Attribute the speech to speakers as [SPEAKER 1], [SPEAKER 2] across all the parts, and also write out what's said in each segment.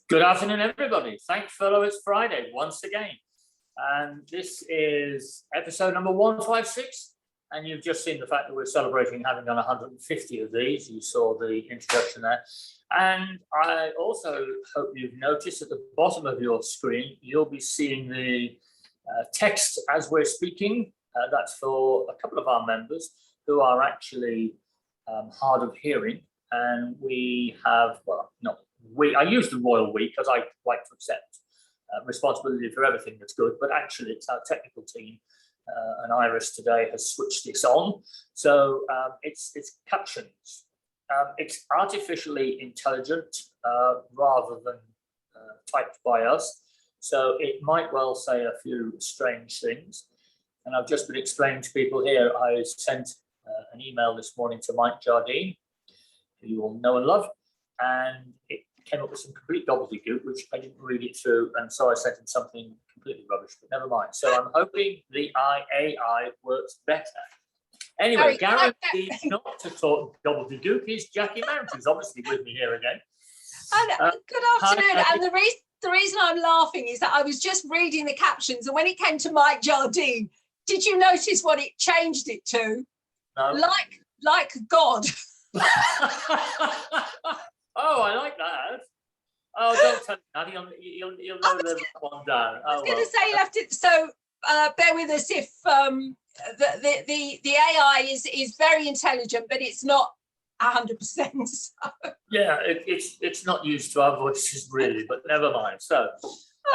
[SPEAKER 1] Good afternoon, everybody. Thankfully, it's Friday once again. And this is episode number 156. And you've just seen the fact that we're celebrating having done 150 of these. You saw the introduction there. And I also hope you've noticed at the bottom of your screen, you'll be seeing the text as we're speaking. That's for a couple of our members who are actually hard of hearing. And we have, well, not we, I use the royal we because I like to accept responsibility for everything that's good, but actually it's our technical team. And Iris today has switched this on. So it's captions. It's artificially intelligent rather than typed by us. So it might well say a few strange things. And I've just been explaining to people here, I sent an email this morning to Mike Jardine, who you all know and love, and it came up with some complete gobbledygook, which I didn't read it through, and so I sent in something completely rubbish, but never mind. So I'm hoping the AI works better. Anyway, guaranteed not to talk gobbledygook is Jackie Mount, who's obviously with me here again.
[SPEAKER 2] Good afternoon. And the reason I'm laughing is that I was just reading the captions, and when it came to Mike Jardine, did you notice what it changed it to?
[SPEAKER 1] No.
[SPEAKER 2] Like God.
[SPEAKER 1] Oh, I like that. Oh, don't tell me that. You'll know that one down.
[SPEAKER 2] I was going to say left it. So bear with us if the AI is very intelligent, but it's not 100%. So.
[SPEAKER 1] Yeah, it's not used to our voices really, but never mind. So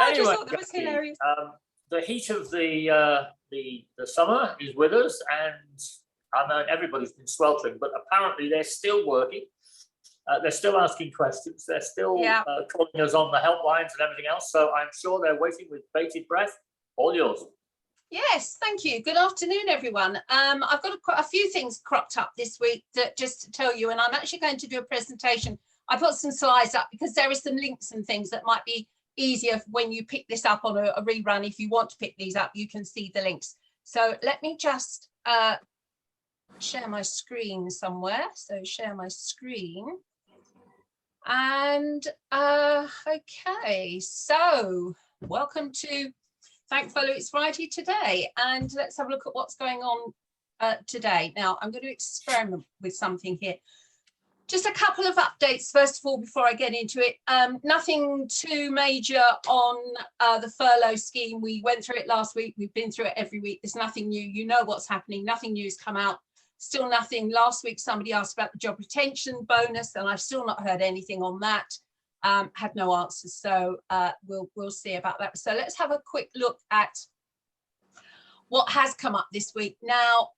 [SPEAKER 1] anyway,
[SPEAKER 2] I just thought that was hilarious.
[SPEAKER 1] The heat of the summer is with us, and I know everybody's been sweltering, but apparently they're still working. They're still asking questions. They're still calling us on the helplines and everything else. So I'm sure they're waiting with bated breath. All yours.
[SPEAKER 2] Yes, thank you. Good afternoon, everyone. I've got a few things cropped up this week that just to tell you, and I'm actually going to do a presentation. I put some slides up because there are some links and things that might be easier when you pick this up on a rerun. If you want to pick these up, you can see the links. So let me just share my screen somewhere. So share my screen. And okay, so welcome to Thankfully It's Friday today, and let's have a look at what's going on today. Now I'm going to experiment with something here. Just a couple of updates first of all before I get into it. Nothing too major on the furlough scheme. We went through it last week. We've been through it every week. There's nothing new. You know what's happening. Nothing new has come out. Still nothing. Last week, somebody asked about the job retention bonus, and I've still not heard anything on that. Had no answers, so we'll see about that. So let's have a quick look at what has come up this week. Now,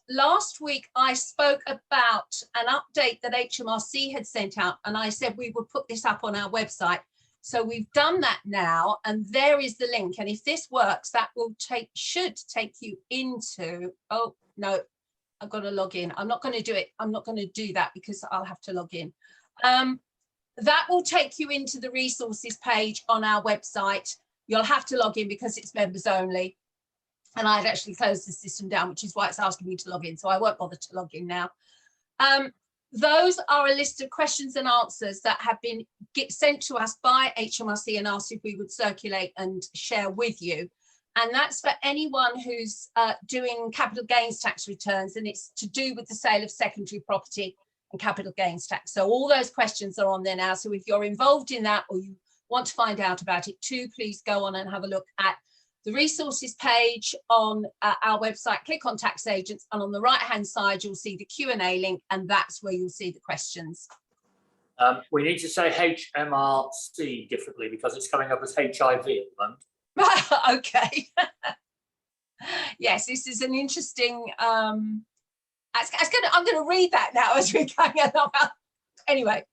[SPEAKER 2] last week I spoke about an update that HMRC had sent out, and I said we would put this up on our website. So we've done that now, and there is the link. And if this works, that will should take you into. Oh no. I've got to log in. I'm not going to do it. I'm not going to do that because I'll have to log in. That will take you into the resources page on our website. You'll have to log in because it's members only. And I'd actually closed the system down, which is why it's asking me to log in. So I won't bother to log in now. Those are a list of questions and answers that have been sent to us by HMRC and asked if we would circulate and share with you. And that's for anyone who's doing capital gains tax returns, and it's to do with the sale of secondary property and capital gains tax. So all those questions are on there now. So if you're involved in that or you want to find out about it too, please go on and have a look at the resources page on our website. Click on tax agents, and on the right hand side you'll see the Q&A link, and that's where you'll see the questions.
[SPEAKER 1] We need to say HMRC differently because it's coming up as HIV at the moment.
[SPEAKER 2] Okay. Yes, this is an interesting. I'm going to read that now as we're going along. Anyway,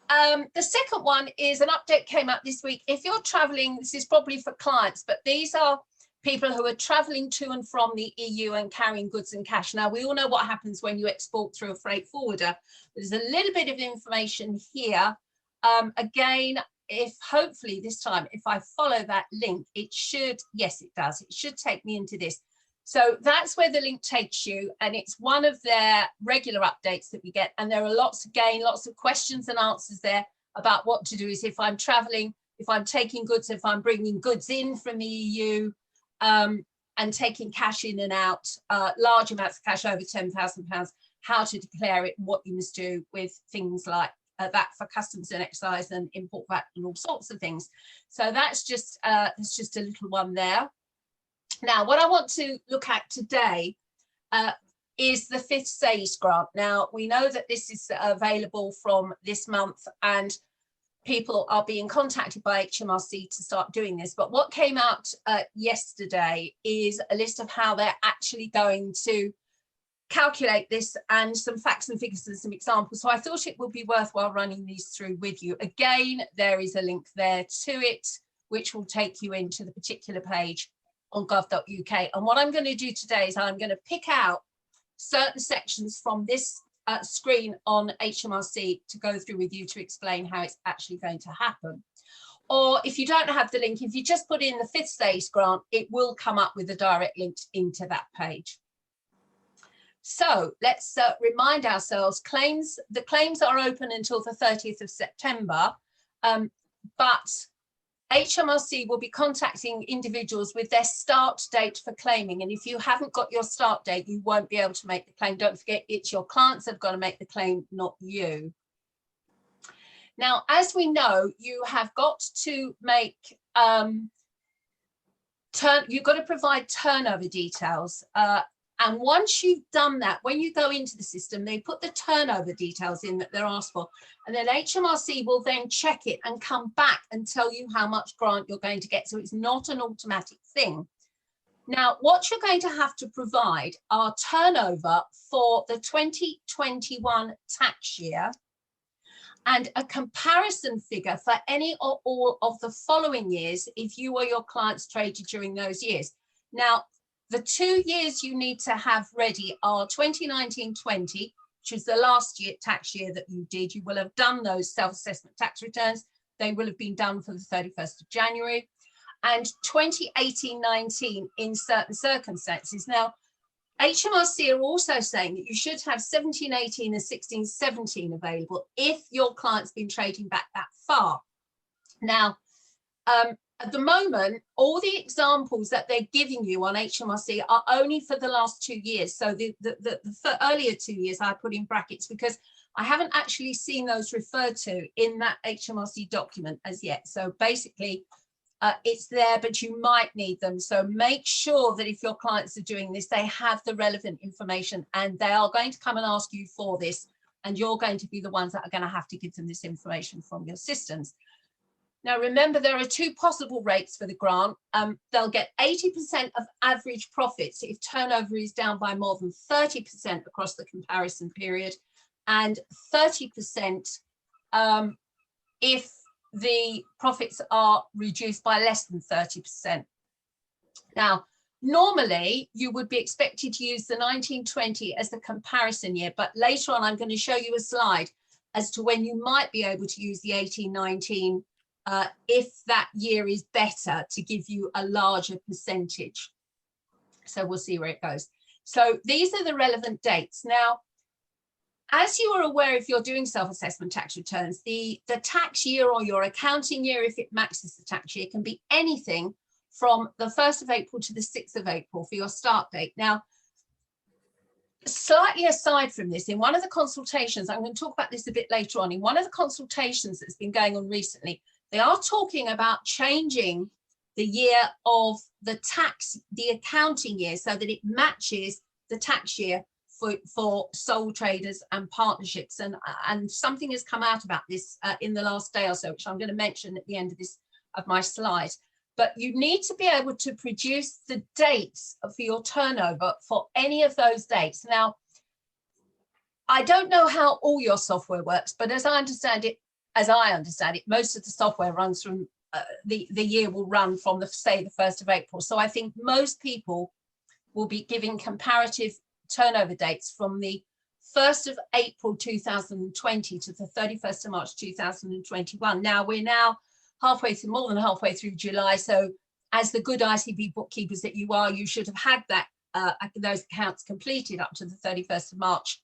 [SPEAKER 2] the second one is an update came out this week. If you're traveling, this is probably for clients, but these are people who are traveling to and from the EU and carrying goods and cash. Now, we all know what happens when you export through a freight forwarder. There's a little bit of information here. Again, if hopefully this time, if I follow that link, it should, yes, it does. It should take me into this. So that's where the link takes you, and it's one of their regular updates that we get. And there are lots of questions and answers there. about what to do is if I'm traveling, if I'm taking goods, if I'm bringing goods in from the EU, and taking cash in and out, large amounts of cash over £10,000, how to declare it, what you must do with things like that for customs and excise and import VAT and all sorts of things. So that's just a little one there. Now, what I want to look at today is the 5th stage grant. Now, we know that this is available from this month, and people are being contacted by HMRC to start doing this. But what came out yesterday is a list of how they're actually going to calculate this, and some facts and figures and some examples. So I thought it would be worthwhile running these through with you. Again, there is a link there to it, which will take you into the particular page on gov.uk. And what I'm going to do today is I'm going to pick out certain sections from this screen on HMRC to go through with you to explain how it's actually going to happen. Or if you don't have the link, if you just put in the 5th stage grant, it will come up with a direct link into that page. So let's remind ourselves, the claims are open until the 30th of September, but HMRC will be contacting individuals with their start date for claiming. And if you haven't got your start date, you won't be able to make the claim. Don't forget, it's your clients that have got to make the claim, not you. Now, as we know, you have got to make, you've got to provide turnover details. And once you've done that, when you go into the system, they put the turnover details in that they're asked for. And then HMRC will then check it and come back and tell you how much grant you're going to get. So it's not an automatic thing. Now, what you're going to have to provide are turnover for the 2021 tax year and a comparison figure for any or all of the following years if you or your clients traded during those years. Now, the 2 years you need to have ready are 2019-20, which is the last year, tax year that you did. You will have done those self-assessment tax returns. They will have been done for the 31st of January. And 2018-19 in certain circumstances. Now, HMRC are also saying that you should have 17-18 and 16-17 available if your client's been trading back that far. Now, at the moment, all the examples that they're giving you on HMRC are only for the last 2 years. So the earlier 2 years I put in brackets because I haven't actually seen those referred to in that HMRC document as yet. So basically, it's there, but you might need them. So make sure that if your clients are doing this, they have the relevant information, and they are going to come and ask you for this. And you're going to be the ones that are going to have to give them this information from your systems. Now, remember, there are 2 possible rates for the grant. They'll get 80% of average profits if turnover is down by more than 30% across the comparison period, and 30% if the profits are reduced by less than 30%. Now, normally you would be expected to use the 1920 as the comparison year, but later on I'm going to show you a slide as to when you might be able to use the 1819 if that year is better, to give you a larger percentage. So we'll see where it goes. So these are the relevant dates. Now, as you are aware, if you're doing self-assessment tax returns, the tax year or your accounting year, if it matches the tax year, can be anything from the 1st of April to the 6th of April for your start date. Now, slightly aside from this, in one of the consultations, I'm going to talk about this a bit later on, in one of the consultations that's been going on recently, they are talking about changing the year of the tax, the accounting year, so that it matches the tax year for sole traders and partnerships. And something has come out about this in the last day or so, which I'm going to mention at the end of my slide. But you need to be able to produce the dates for your turnover for any of those dates. Now, I don't know how all your software works, but as I understand it, most of the software runs from the year will run from say the 1st of April. So I think most people will be giving comparative turnover dates from the 1st of April 2020 to the 31st of March 2021. Now we're halfway through, more than halfway through July. So as the good ICB bookkeepers that you are, you should have had that those accounts completed up to the 31st of March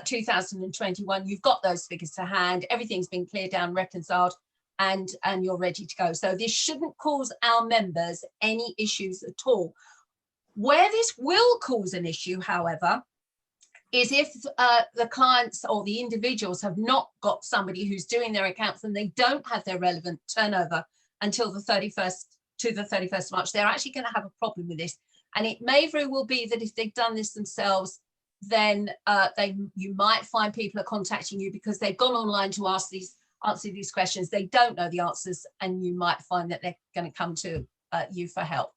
[SPEAKER 2] 2021, you've got those figures to hand, everything's been cleared down, reconciled, and you're ready to go. So this shouldn't cause our members any issues at all. Where this will cause an issue, however, is if the clients or the individuals have not got somebody who's doing their accounts and they don't have their relevant turnover until the 31st of March, they're actually going to have a problem with this. And it may very well be that if they've done this themselves, then you might find people are contacting you because they've gone online to answer these questions. They don't know the answers, and you might find that they're going to come to you for help.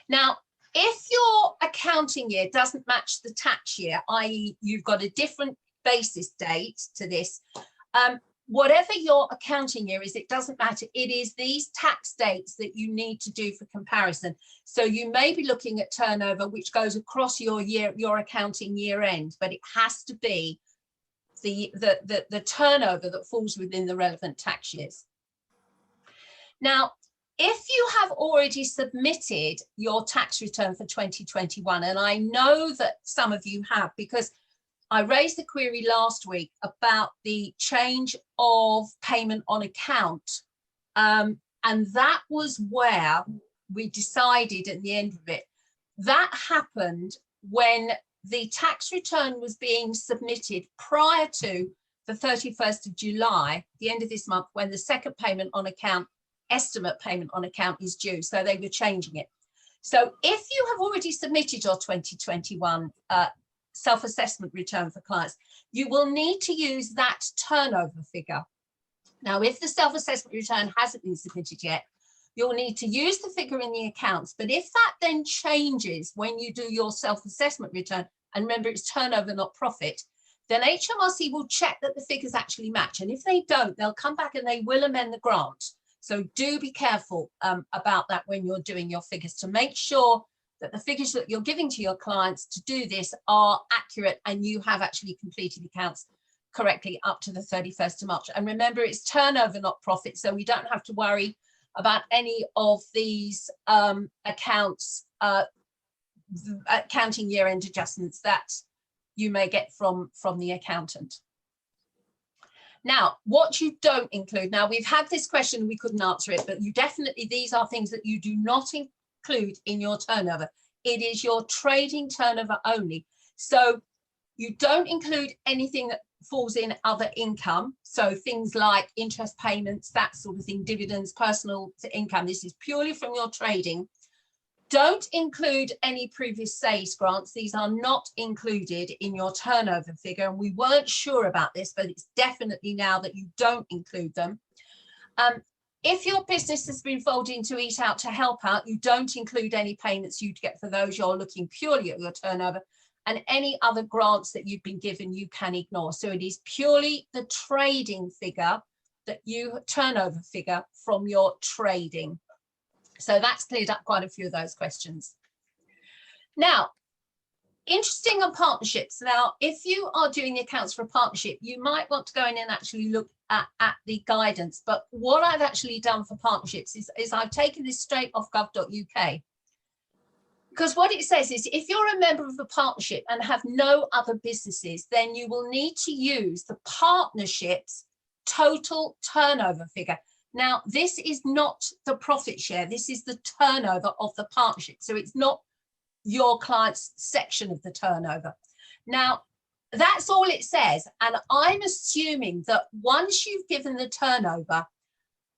[SPEAKER 2] Now, if your accounting year doesn't match the tax year, i.e. you've got a different basis date to this, whatever your accounting year is, it doesn't matter. It is these tax dates that you need to do for comparison. So you may be looking at turnover which goes across your year, your accounting year end, but it has to be the turnover that falls within the relevant tax years. Now, if you have already submitted your tax return for 2021, and I know that some of you have, because I raised the query last week about the change of payment on account, and that was where we decided at the end of it. That happened when the tax return was being submitted prior to the 31st of July, the end of this month, when the second payment on account, estimate payment on account is due. So they were changing it. So if you have already submitted your 2021 self-assessment return for clients, you will need to use that turnover figure. Now, if the self-assessment return hasn't been submitted yet, you'll need to use the figure in the accounts. But if that then changes when you do your self-assessment return, and remember it's turnover, not profit, then HMRC will check that the figures actually match. And if they don't, they'll come back and they will amend the grant. So do be careful about that when you're doing your figures, to make sure that the figures that you're giving to your clients to do this are accurate and you have actually completed accounts correctly up to the 31st of March. And remember, it's turnover, not profit. So we don't have to worry about any of these accounting year-end adjustments that you may get from the accountant. Now, what you don't include, now we've had this question, we couldn't answer it, but you definitely, these are things that you do not include in your turnover. It is your trading turnover only. So you don't include anything that falls in other income. So things like interest payments, that sort of thing, dividends, personal income. This is purely from your trading. Don't include any previous sales grants. These are not included in your turnover figure. And we weren't sure about this, but it's definitely now that you don't include them. If your business has been folded into Eat Out to Help Out, you don't include any payments you'd get for those. You're looking purely at your turnover, and any other grants that you've been given, you can ignore. So it is purely the trading figure that you turnover figure from your trading. So that's cleared up quite a few of those questions. Now, interesting on partnerships. Now, if you are doing the accounts for a partnership, you might want to go in and actually look at the guidance. But what I've actually done for partnerships is I've taken this straight off gov.uk. Because what it says is if you're a member of a partnership and have no other businesses, then you will need to use the partnership's total turnover figure. Now, this is not the profit share. This is the turnover of the partnership. So it's not your client's section of the turnover. Now, that's all it says. And I'm assuming that once you've given the turnover,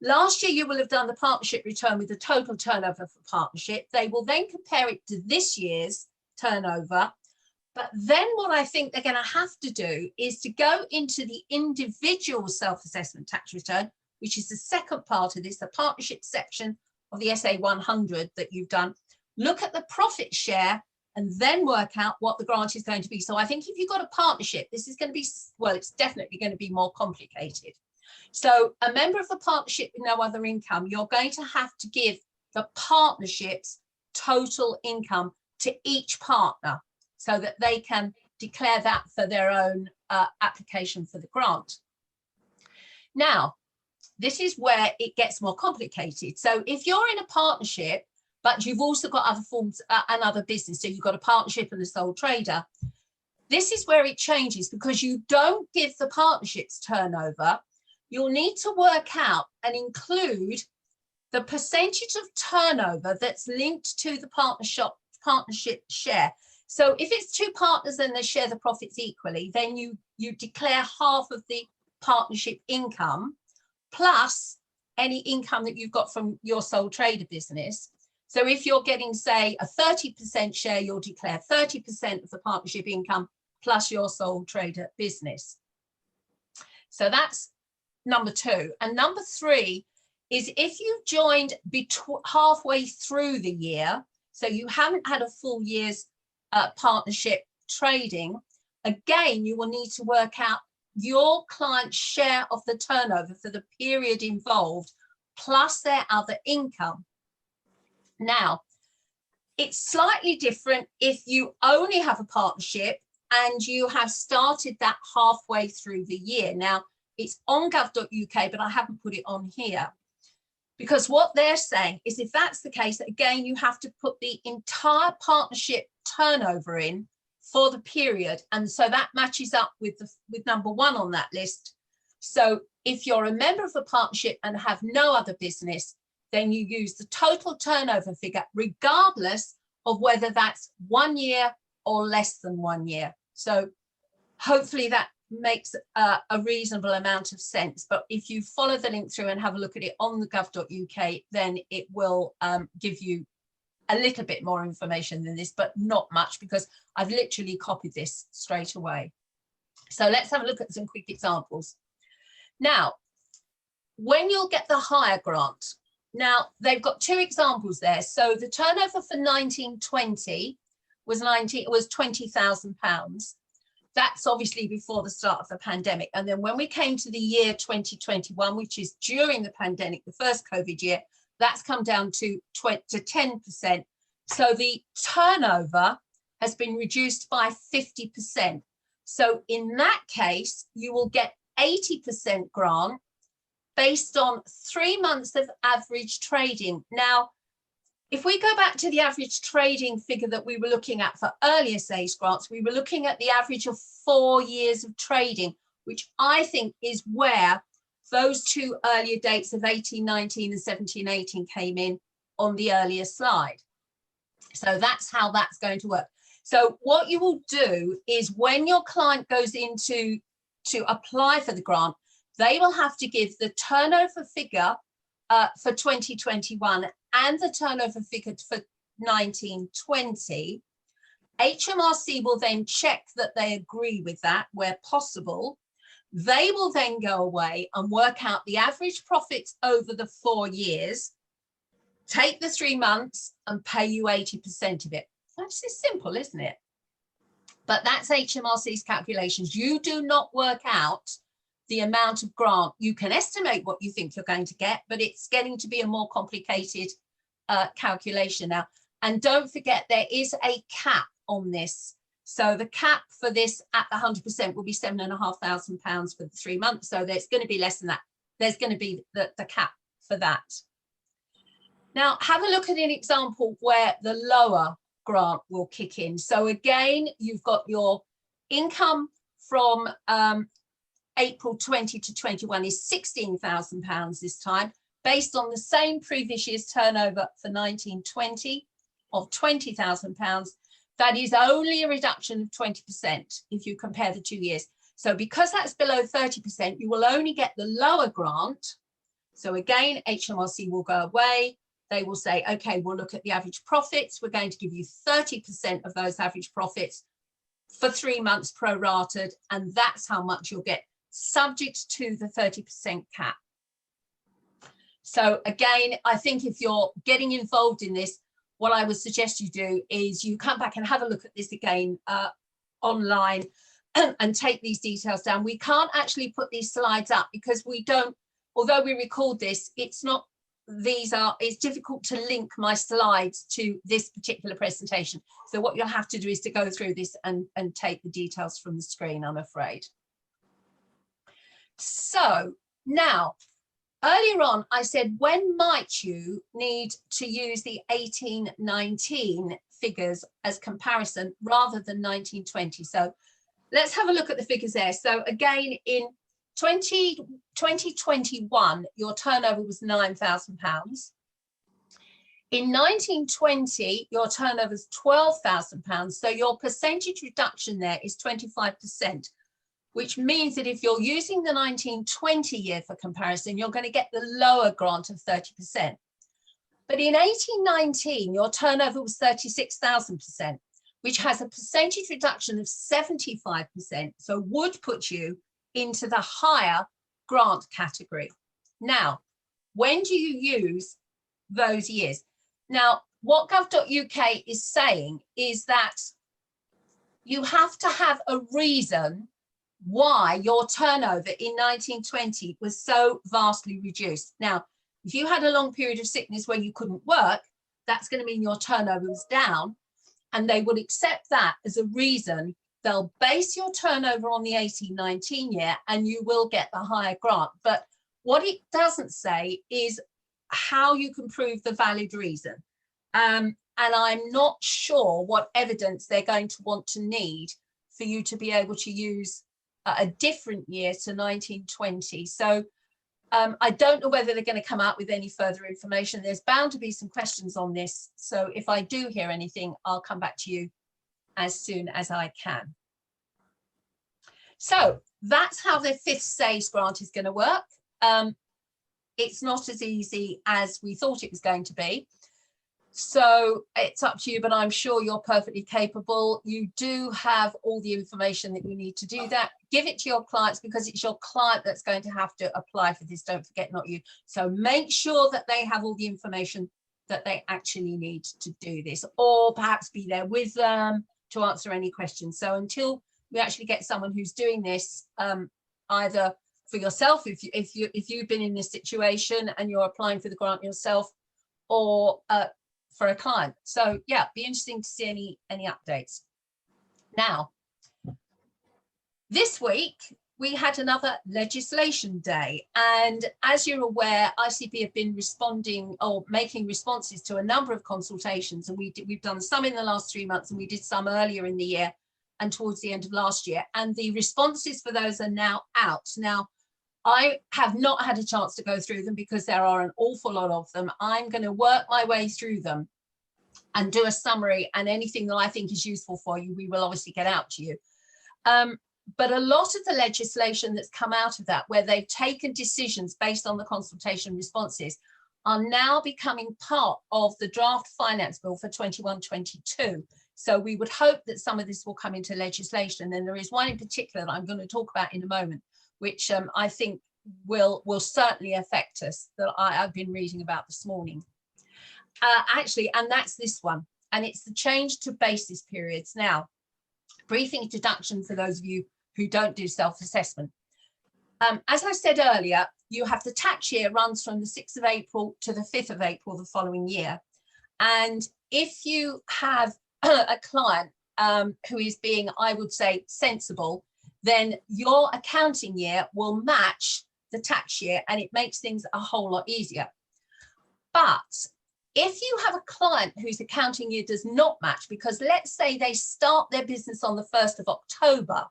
[SPEAKER 2] last year you will have done the partnership return with the total turnover for partnership. They will then compare it to this year's turnover. But then what I think they're going to have to do is to go into the individual self-assessment tax return, which is the second part of this, the partnership section of the SA 100 that you've done, look at the profit share and then work out what the grant is going to be. So I think if you've got a partnership, this is going to be, well, it's definitely going to be more complicated. So a member of the partnership with no other income, you're going to have to give the partnership's total income to each partner so that they can declare that for their own application for the grant. Now, this is where it gets more complicated. So if you're in a partnership, but you've also got other forms, another business, so you've got a partnership and a sole trader, this is where it changes, because you don't give the partnership's turnover. You'll need to work out and include the percentage of turnover that's linked to the partnership share. So if it's two partners and they share the profits equally, then you declare half of the partnership income plus any income that you've got from your sole trader business. So if you're getting, say, a 30% share, you'll declare 30% of the partnership income plus your sole trader business. So that's number 2. And number 3 is if you joined halfway through the year, so you haven't had a full year's partnership trading, again, you will need to work out your client's share of the turnover for the period involved, plus their other income. Now, it's slightly different if you only have a partnership and you have started that halfway through the year. Now, it's on gov.uk, but I haven't put it on here, because what they're saying is if that's the case, again, you have to put the entire partnership turnover in for the period. And so that matches up with number 1 on that list. So if you're a member of a partnership and have no other business, then you use the total turnover figure, regardless of whether that's 1 year or less than 1 year. So hopefully that makes a reasonable amount of sense. But if you follow the link through and have a look at it on the gov.uk, then it will give you a little bit more information than this, but not much, because I've literally copied this straight away. So let's have a look at some quick examples. Now, when you'll get the hire grant, now they've got 2 examples there. So the turnover for 1920 was £20,000. That's obviously before the start of the pandemic. And then when we came to the year 2021, which is during the pandemic, the first COVID year, that's come down to 10%. So the turnover has been reduced by 50%. So in that case, you will get 80% grant based on 3 months of average trading. Now, if we go back to the average trading figure that we were looking at for earlier stage grants, we were looking at the average of 4 years of trading, which I think is where those 2 earlier dates of 1819 and 1718 came in on the earlier slide. So that's how that's going to work. So what you will do is when your client goes in to apply for the grant, they will have to give the turnover figure for 2021 and the turnover figure for 1920. HMRC will then check that they agree with that where possible. They will then go away and work out the average profits over the 4 years, take the 3 months and pay you 80% of it. That's just simple, isn't it? But that's HMRC's calculations. You do not work out the amount of grant. You can estimate what you think you're going to get, but it's getting to be a more complicated calculation now. And don't forget, there is a cap on this. So the cap for this at the 100% will be £7,500 for the 3 months. So there's going to be less than that. There's going to be the cap for that. Now, have a look at an example where the lower grant will kick in. So again, you've got your income from April 20 to 21 is £16,000 this time, based on the same previous year's turnover for 1920 of £20,000. That is only a reduction of 20% if you compare the 2 years. So because that's below 30%, you will only get the lower grant. So again, HMRC will go away. They will say, okay, we'll look at the average profits. We're going to give you 30% of those average profits for 3 months prorated, and that's how much you'll get, subject to the 30% cap. So again, I think if you're getting involved in this, what I would suggest you do is you come back and have a look at this again online and take these details down. We can't actually put these slides up because we don't, although we record this, it's difficult to link my slides to this particular presentation. So what you'll have to do is to go through this and take the details from the screen, I'm afraid. So now, earlier on, I said, when might you need to use the 1819 figures as comparison rather than 1920? So let's have a look at the figures there. So again, in 2021, your turnover was £9,000. In 1920, your turnover is £12,000. So your percentage reduction there is 25%, which means that if you're using the 1920 year for comparison, you're going to get the lower grant of 30%. But in 1819, your turnover was 36,000%, which has a percentage reduction of 75%. So would put you into the higher grant category. Now, when do you use those years? Now, what gov.uk is saying is that you have to have a reason why your turnover in 1920 was so vastly reduced. Now, if you had a long period of sickness where you couldn't work, that's going to mean your turnover was down, and they would accept that as a reason. They'll base your turnover on the 1819 year and you will get the higher grant. But what it doesn't say is how you can prove the valid reason. And I'm not sure what evidence they're going to want to need for you to be able to use a different year to 1920. So I don't know whether they're going to come out with any further information. There's bound to be some questions on this. So if I do hear anything, I'll come back to you as soon as I can. So that's how the fifth stage grant is going to work. It's not as easy as we thought it was going to be. So it's up to you, but I'm sure you're perfectly capable. You do have all the information that you need to do that. Give it to your clients, because it's your client that's going to have to apply for this. Don't forget, not you. So make sure that they have all the information that they actually need to do this, or perhaps be there with them to answer any questions. So until we actually get someone who's doing this, either for yourself, if you've been in this situation and you're applying for the grant yourself, or for a client. So yeah, be interesting to see any updates. Now, this week we had another legislation day, and as you're aware, ICB have been responding or making responses to a number of consultations, and we've done some in the last 3 months, and we did some earlier in the year and towards the end of last year, and the responses for those are now out. Now, I have not had a chance to go through them because there are an awful lot of them. I'm going to work my way through them and do a summary, and anything that I think is useful for you, we will obviously get out to you. But a lot of the legislation that's come out of that, where they've taken decisions based on the consultation responses, are now becoming part of the draft finance bill for 21-22. So we would hope that some of this will come into legislation. And there is one in particular that I'm going to talk about in a moment, which I think will certainly affect us, that I've been reading about this morning. Actually, and that's this one, and it's the change to basis periods. Now, brief introduction for those of you who don't do self-assessment. As I said earlier, you have the tax year runs from the 6th of April to the 5th of April the following year. And if you have a client who is being, I would say, sensible, then your accounting year will match the tax year, and it makes things a whole lot easier. But if you have a client whose accounting year does not match, because let's say they start their business on the 1st of October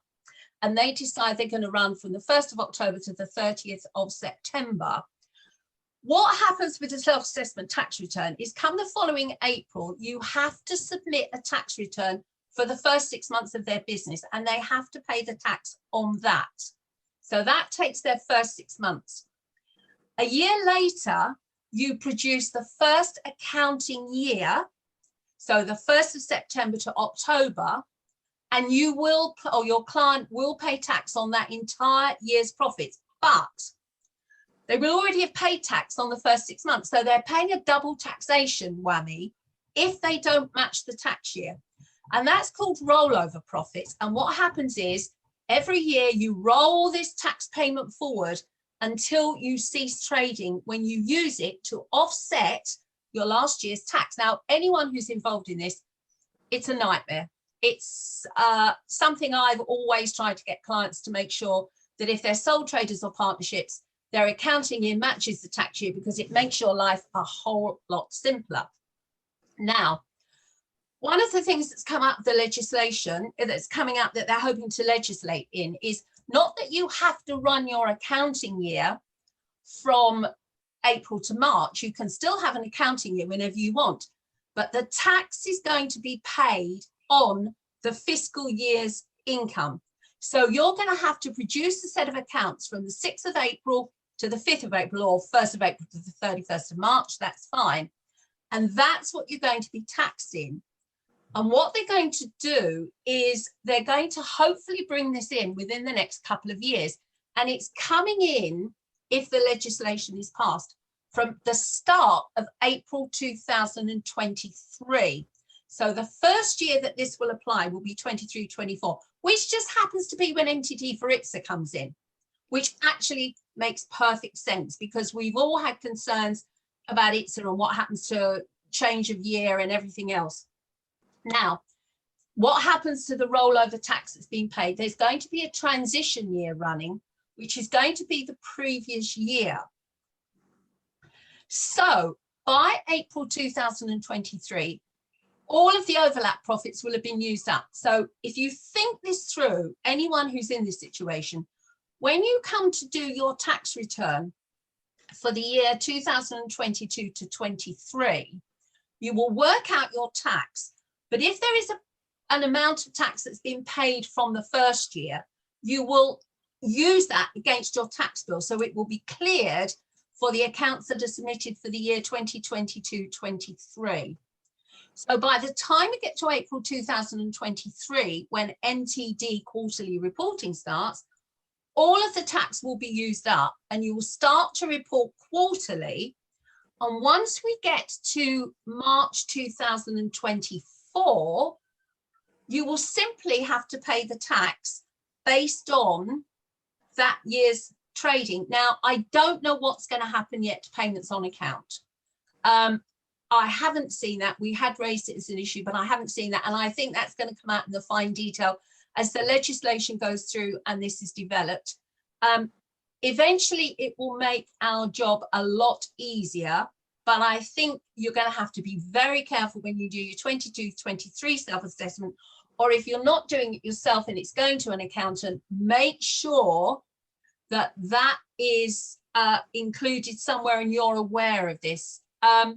[SPEAKER 2] and they decide they're going to run from the 1st of October to the 30th of September, what happens with the self-assessment tax return is, come the following April, you have to submit a tax return for the first 6 months of their business, and they have to pay the tax on that. So that takes their first 6 months. A year later, you produce the first accounting year, so the 1st of September to October, and you will, or your client will pay tax on that entire year's profits, but they will already have paid tax on the first 6 months. So they're paying a double taxation whammy if they don't match the tax year. And that's called rollover profits. And what happens is, every year you roll this tax payment forward until you cease trading, when you use it to offset your last year's tax. Now, anyone who's involved in this, it's a nightmare. It's something I've always tried to get clients to make sure that if they're sole traders or partnerships, their accounting year matches the tax year, because it makes your life a whole lot simpler. Now, One of the things that's come out of the legislation that's coming out that they're hoping to legislate in is not that you have to run your accounting year from April to March. You can still have an accounting year whenever you want, but the tax is going to be paid on the fiscal year's income. So you're going to have to produce a set of accounts from the 6th of April to the 5th of April, or 1st of April to the 31st of March. That's fine. And that's what you're going to be taxed in. And what they're going to do is they're going to hopefully bring this in within the next couple of years. And it's coming in, if the legislation is passed, from the start of April 2023. So the first year that this will apply will be 23-24, which just happens to be when MTD for ITSA comes in, which actually makes perfect sense because we've all had concerns about ITSA and what happens to change of year and everything else. Now, what happens to the rollover tax that's been paid? There's going to be a transition year running, which is going to be the previous year. So by April 2023, all of the overlap profits will have been used up. So if you think this through, anyone who's in this situation, when you come to do your tax return for the year 2022 to 23, you will work out your tax. But if there is an amount of tax that's been paid from the first year, you will use that against your tax bill. So it will be cleared for the accounts that are submitted for the year 2022-23. So by the time we get to April 2023, when NTD quarterly reporting starts, all of the tax will be used up and you will start to report quarterly. And once we get to March 2024, you will simply have to pay the tax based on that year's trading. Now, I don't know what's going to happen yet to payments on account. I haven't seen that. We had raised it as an issue, but I haven't seen that. And I think that's going to come out in the fine detail as the legislation goes through and this is developed. Eventually, it will make our job a lot easier. But I think you're going to have to be very careful when you do your 22-23 self-assessment, or if you're not doing it yourself and it's going to an accountant, make sure that that is included somewhere and you're aware of this. I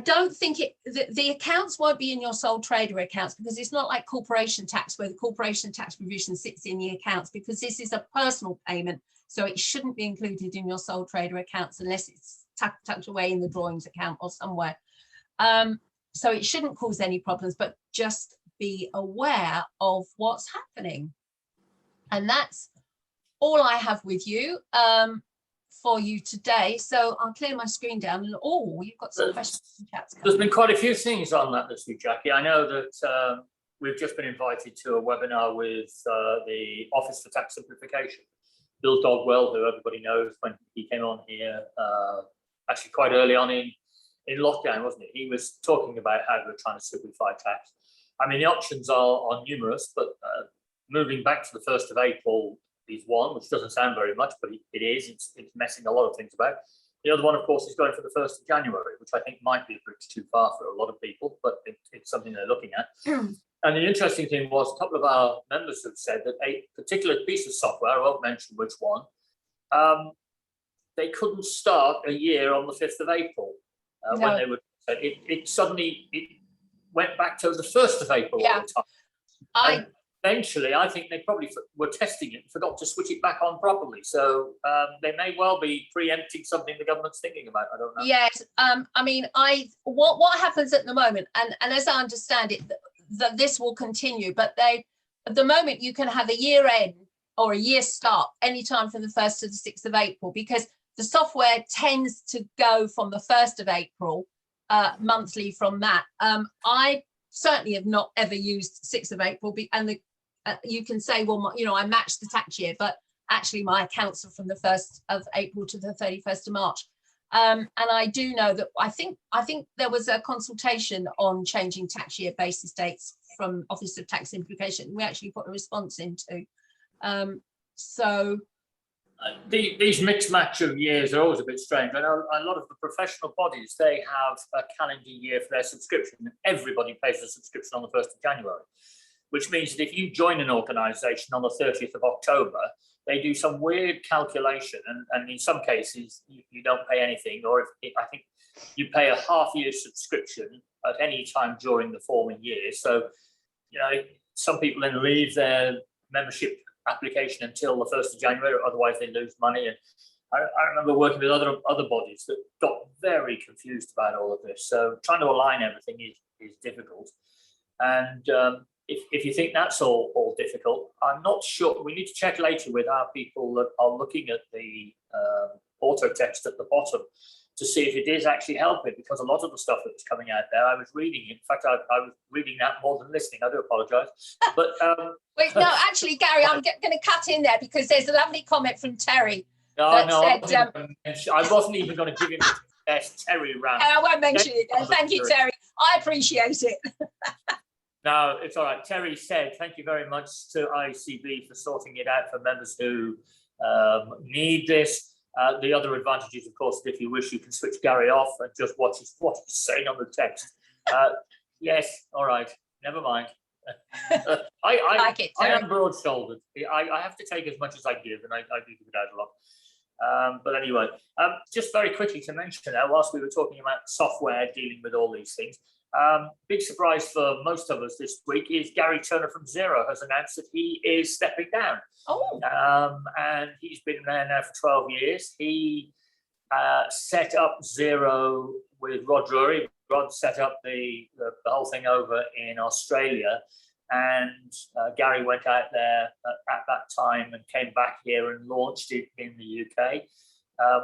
[SPEAKER 2] don't think the accounts won't be in your sole trader accounts because it's not like corporation tax where the corporation tax provision sits in the accounts, because this is a personal payment. So it shouldn't be included in your sole trader accounts unless it's tucked away in the drawings account or somewhere. So it shouldn't cause any problems, but just be aware of what's happening. And that's all I have with you for you today. So I'll clear my screen down and you've got some questions and chats coming.
[SPEAKER 1] There's been quite a few things on that this week, Jackie. I know that we've just been invited to a webinar with the Office for Tax Simplification. Bill Dogwell, who everybody knows when he came on here, actually quite early on in lockdown, wasn't it? He was talking about how we're trying to simplify tax. I mean, the options are numerous, but moving back to the 1st of April is one, which doesn't sound very much, but it is. It's messing a lot of things about. The other one, of course, is going for the 1st of January, which I think might be a bridge too far for a lot of people, but it's something they're looking at. And the interesting thing was a couple of our members have said that a particular piece of software, I won't mention which one, they couldn't start a year on the 5th of April when they were. It suddenly went back to the 1st of April all the time. Eventually, I think they probably were testing it and forgot to switch it back on properly. So they may well be preempting something the government's thinking about. I don't know.
[SPEAKER 2] Yes, I mean, what happens at the moment, and as I understand it, that this will continue, but at the moment you can have a year end or a year start anytime from the 1st to the 6th of April, because the software tends to go from the 1st of April monthly from that. I certainly have not ever used 6th of April, and you can say, well, I matched the tax year, but actually my accounts are from the 1st of April to the 31st of March. And I do know that I think there was a consultation on changing tax year basis dates from Office of Tax Simplification. We actually put a response into. So
[SPEAKER 1] These mixed match of years are always a bit strange. I know a lot of the professional bodies, they have a calendar year for their subscription. Everybody pays a subscription on the 1st of January, which means that if you join an organisation on the 30th of October, they do some weird calculation, and in some cases you don't pay anything, or I think you pay a half-year subscription at any time during the forming year. So, some people then leave their membership application until the 1st of January, otherwise they lose money. And I remember working with other bodies that got very confused about all of this. So trying to align everything is difficult. And if you think that's all difficult, I'm not sure. We need to check later with our people that are looking at the auto text at the bottom to see if it is actually helping, because a lot of the stuff that's coming out there, I was reading. In fact, I was reading that more than listening. I do apologise. But
[SPEAKER 2] wait, no, actually, Gary, I'm going to cut in there because there's a lovely comment from Terry.
[SPEAKER 1] I wasn't even going to give him the best Terry round.
[SPEAKER 2] I won't mention it. Thank you, Terry. I appreciate it.
[SPEAKER 1] No, it's all right. Terry said, thank you very much to ICB for sorting it out for members who need this. The other advantage is, of course, that if you wish, you can switch Gary off and just watch what he's saying on the text. Yes, all right, never mind. I am broad-shouldered. I have to take as much as I give, and I do give it out a lot. But anyway, just very quickly to mention now, whilst we were talking about software dealing with all these things, big surprise for most of us this week is Gary Turner from Xero has announced that he is stepping down.
[SPEAKER 2] Oh.
[SPEAKER 1] And he's been there now for 12 years. He set up Xero with Rod Drury. Rod set up the whole thing over in Australia, and Gary went out there at that time and came back here and launched it in the UK.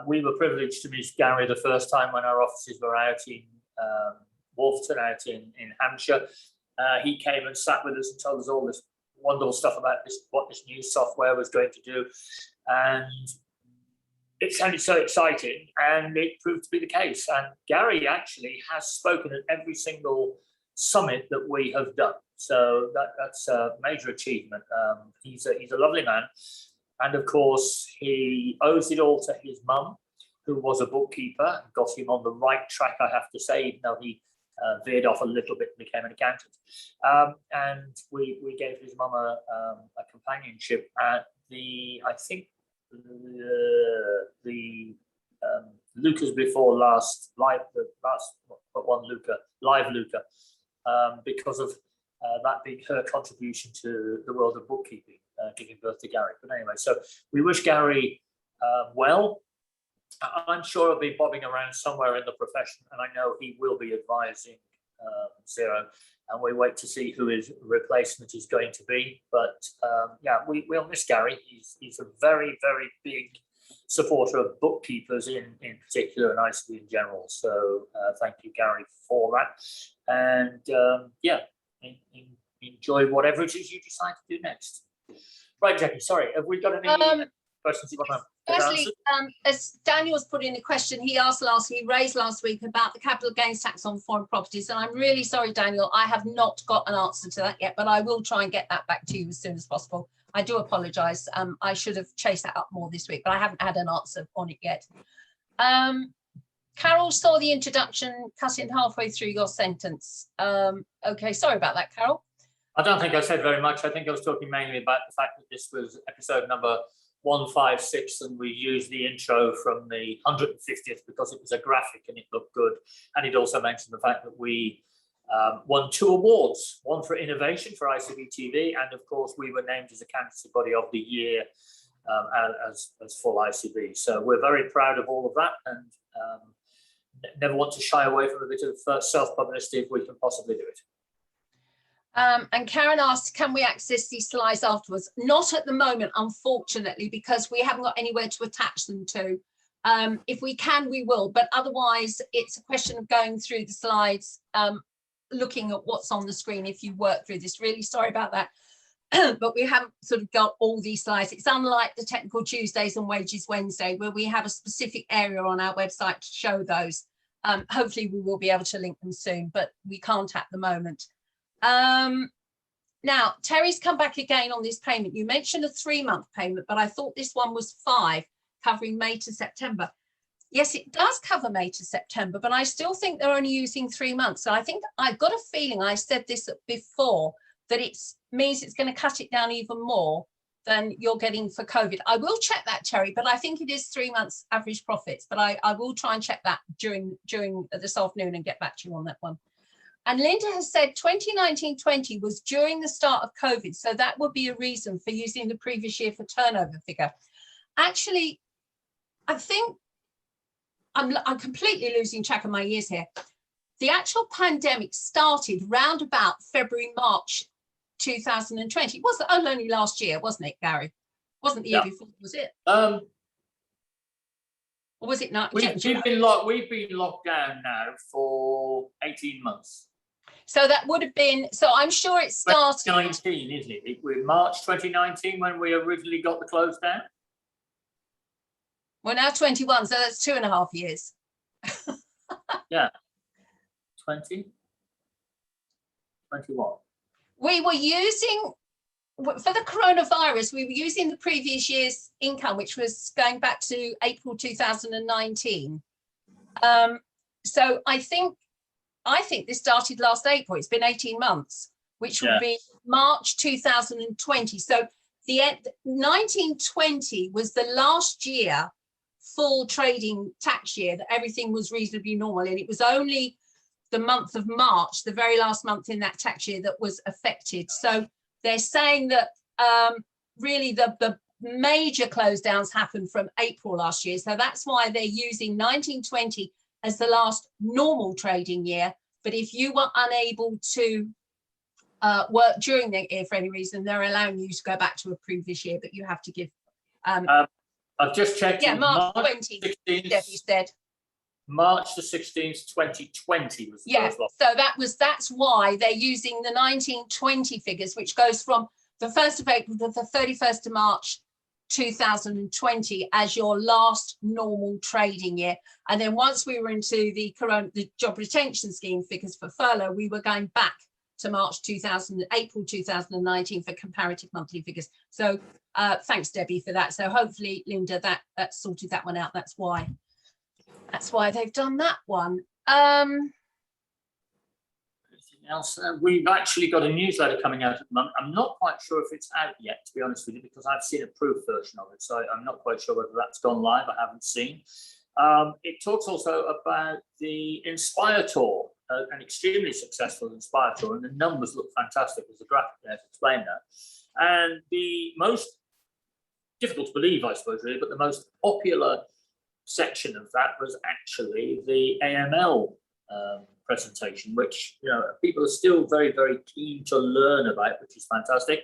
[SPEAKER 1] We were privileged to meet Gary the first time when our offices were out in Wolverton, out in Hampshire. He came and sat with us and told us all this wonderful stuff about what this new software was going to do, and it sounded so exciting, and it proved to be the case. And Gary actually has spoken at every single summit that we have done, so that's a major achievement. He's a lovely man, and of course he owes it all to his mum, who was a bookkeeper, got him on the right track, I have to say, even though he veered off a little bit and became an accountant. And we gave his mum a companionship at the Luca's before last, live Luca, because of that being her contribution to the world of bookkeeping, giving birth to Gary. But anyway, so we wish Gary well. I'm sure he'll be bobbing around somewhere in the profession, and I know he will be advising Xero, and we wait to see who his replacement is going to be. But we'll miss Gary. He's a very, very big supporter of bookkeepers in particular, and ICB in general. So thank you, Gary, for that. And enjoy whatever it is you decide to do next. Right, Jackie, sorry, have we got any questions you want to
[SPEAKER 2] Firstly, as Daniel's put in a question, he raised last week about the capital gains tax on foreign properties, and I'm really sorry, Daniel, I have not got an answer to that yet, but I will try and get that back to you as soon as possible. I do apologise. I should have chased that up more this week, but I haven't had an answer on it yet. Carol saw the introduction cut in halfway through your sentence. Okay, sorry about that, Carol.
[SPEAKER 1] I don't think I said very much. I think I was talking mainly about the fact that this was episode number 156, and we used the intro from the 150th because it was a graphic and it looked good. And it also mentioned the fact that we won 2 awards, one for innovation for ICB TV, and of course we were named as Accountancy Body of the Year as full ICB. So we're very proud of all of that, and never want to shy away from a bit of self-publicity if we can possibly do it.
[SPEAKER 2] And Karen asked, can we access these slides afterwards? Not at the moment, unfortunately, because we haven't got anywhere to attach them to. If we can, we will, but otherwise it's a question of going through the slides, looking at what's on the screen if you work through this. Really sorry about that. But we haven't sort of got all these slides. It's unlike the Technical Tuesdays and Wages Wednesday, where we have a specific area on our website to show those. Hopefully we will be able to link them soon, but we can't at the moment. Now, Terry's come back again on this payment. You mentioned a 3-month payment, but I thought this one was 5, covering May to September. Yes, it does cover May to September, but I still think they're only using 3 months. So I think I've got a feeling, I said this before, that it means it's going to cut it down even more than you're getting for COVID. I will check that, Terry, but I think it is 3 months average profits, but I will try and check that during this afternoon and get back to you on that one. And Linda has said 2019-20 was during the start of COVID, so that would be a reason for using the previous year for turnover figure. Actually, I think I'm completely losing track of my years here. The actual pandemic started round about February, March 2020. It was only last year, wasn't it, Gary? Wasn't the year before, was it? Or was it not?
[SPEAKER 1] We've been locked down now for 18 months.
[SPEAKER 2] So that would have been, so I'm sure it started.
[SPEAKER 1] 2019, isn't it? We're March 2019 when we originally got the close down.
[SPEAKER 2] We're now 21, so that's 2.5 years.
[SPEAKER 1] Yeah. 20, 21.
[SPEAKER 2] We were using, for the coronavirus, we were using the previous year's income, which was going back to April 2019. So I think this started last April. It's been 18 months, which would be March 2020. So the 1920 was the last year, full trading tax year, that everything was reasonably normal. And it was only the month of March, the very last month in that tax year, that was affected. So they're saying that really the major close downs happened from April last year. So that's why they're using 1920 as the last normal trading year. But if you were unable to work during the year for any reason, they're allowing you to go back to a previous year, but you have to give.
[SPEAKER 1] I've just checked.
[SPEAKER 2] Yeah, March 20, 16th, Debbie said.
[SPEAKER 1] March the 16th, 2020 was the first one.
[SPEAKER 2] So that's why they're using the 1920 figures, which goes from the 1st of April to the 31st of March 2020 as your last normal trading year. And then once we were into the job retention scheme figures for furlough, we were going back to April 2019 for comparative monthly figures. So thanks, Debbie, for that. So hopefully, Linda, that sorted that one out. That's why they've done that one. Anything
[SPEAKER 1] else? We've actually got a newsletter coming out at the moment. I'm not quite sure if it's out yet, to be honest with you, because I've seen a proof version of it. So I'm not quite sure whether that's gone live. I haven't seen. It talks also about the Inspire Tour, an extremely successful Inspire Tour, and the numbers look fantastic. There's a graphic there to explain that. And the most difficult to believe, I suppose, really, but the most popular section of that was actually the AML presentation, which people are still very, very keen to learn about, which is fantastic.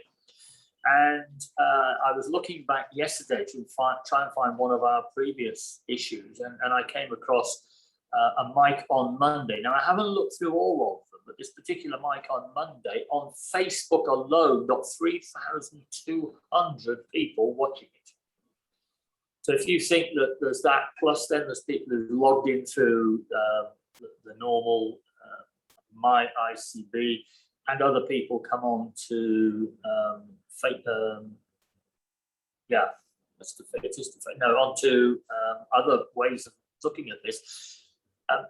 [SPEAKER 1] And I was looking back yesterday to try and find one of our previous issues, and I came across a mic on Monday. Now, I haven't looked through all of them, but this particular mic on Monday on Facebook alone got 3,200 people watching it. So if you think that there's that, plus then there's people who logged in through the normal My ICB, and other people come on to onto other ways of looking at this.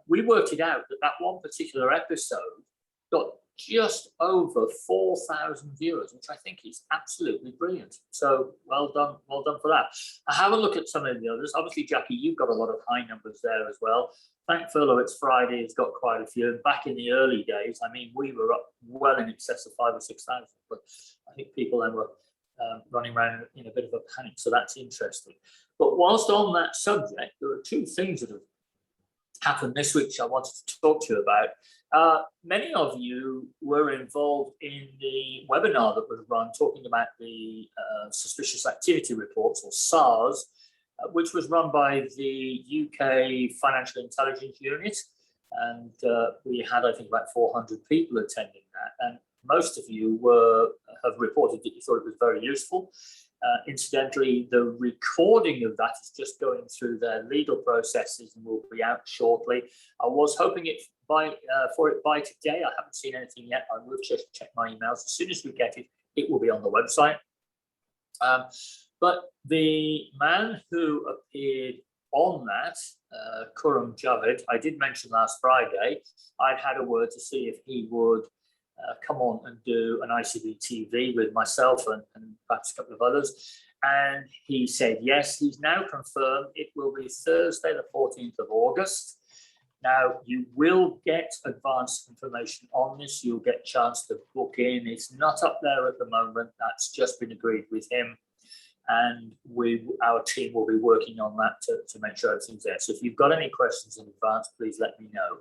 [SPEAKER 1] We worked it out that one particular episode got just over 4,000 viewers, which I think is absolutely brilliant. So well done for that. I have a look at some of the others. Obviously, Jackie, you've got a lot of high numbers there as well. Thank Furlough It's Friday has got quite a few. And back in the early days, I mean, we were up well in excess of 5,000 or 6,000, but I think people then were running around in a bit of a panic. So that's interesting. But whilst on that subject, there are two things that have happened this week which I wanted to talk to you about. Many of you were involved in the webinar that was run talking about the Suspicious Activity Reports, or SARS, which was run by the UK Financial Intelligence Unit. And we had, I think, about 400 people attending that. And most of you have reported that you thought it was very useful. Incidentally, the recording of that is just going through their legal processes and will be out shortly. I was hoping for it by today. I haven't seen anything yet. I will just check my emails. As soon as we get it, it will be on the website. But the man who appeared on that, Khurram Javed, I did mention last Friday, I'd had a word to see if he would come on and do an ICB TV with myself and perhaps a couple of others. And he said yes. He's now confirmed it will be Thursday, the 14th of August. Now, you will get advanced information on this. You'll get a chance to book in. It's not up there at the moment. That's just been agreed with him. And our team will be working on that to make sure everything's there. So if you've got any questions in advance, please let me know.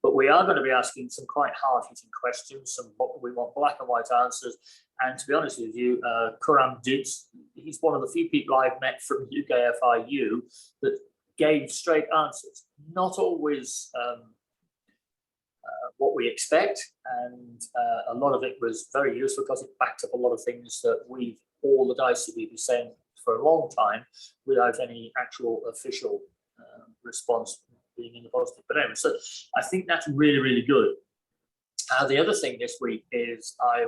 [SPEAKER 1] But we are going to be asking some quite hard-hitting questions. We want black and white answers. And to be honest with you, Khurram he's one of the few people I've met from UKFIU that gave straight answers. Not always what we expect. And a lot of it was very useful because it backed up a lot of things that all the ICB been saying for a long time without any actual official response being in the positive. But anyway, so I think that's really, really good. The other thing this week is I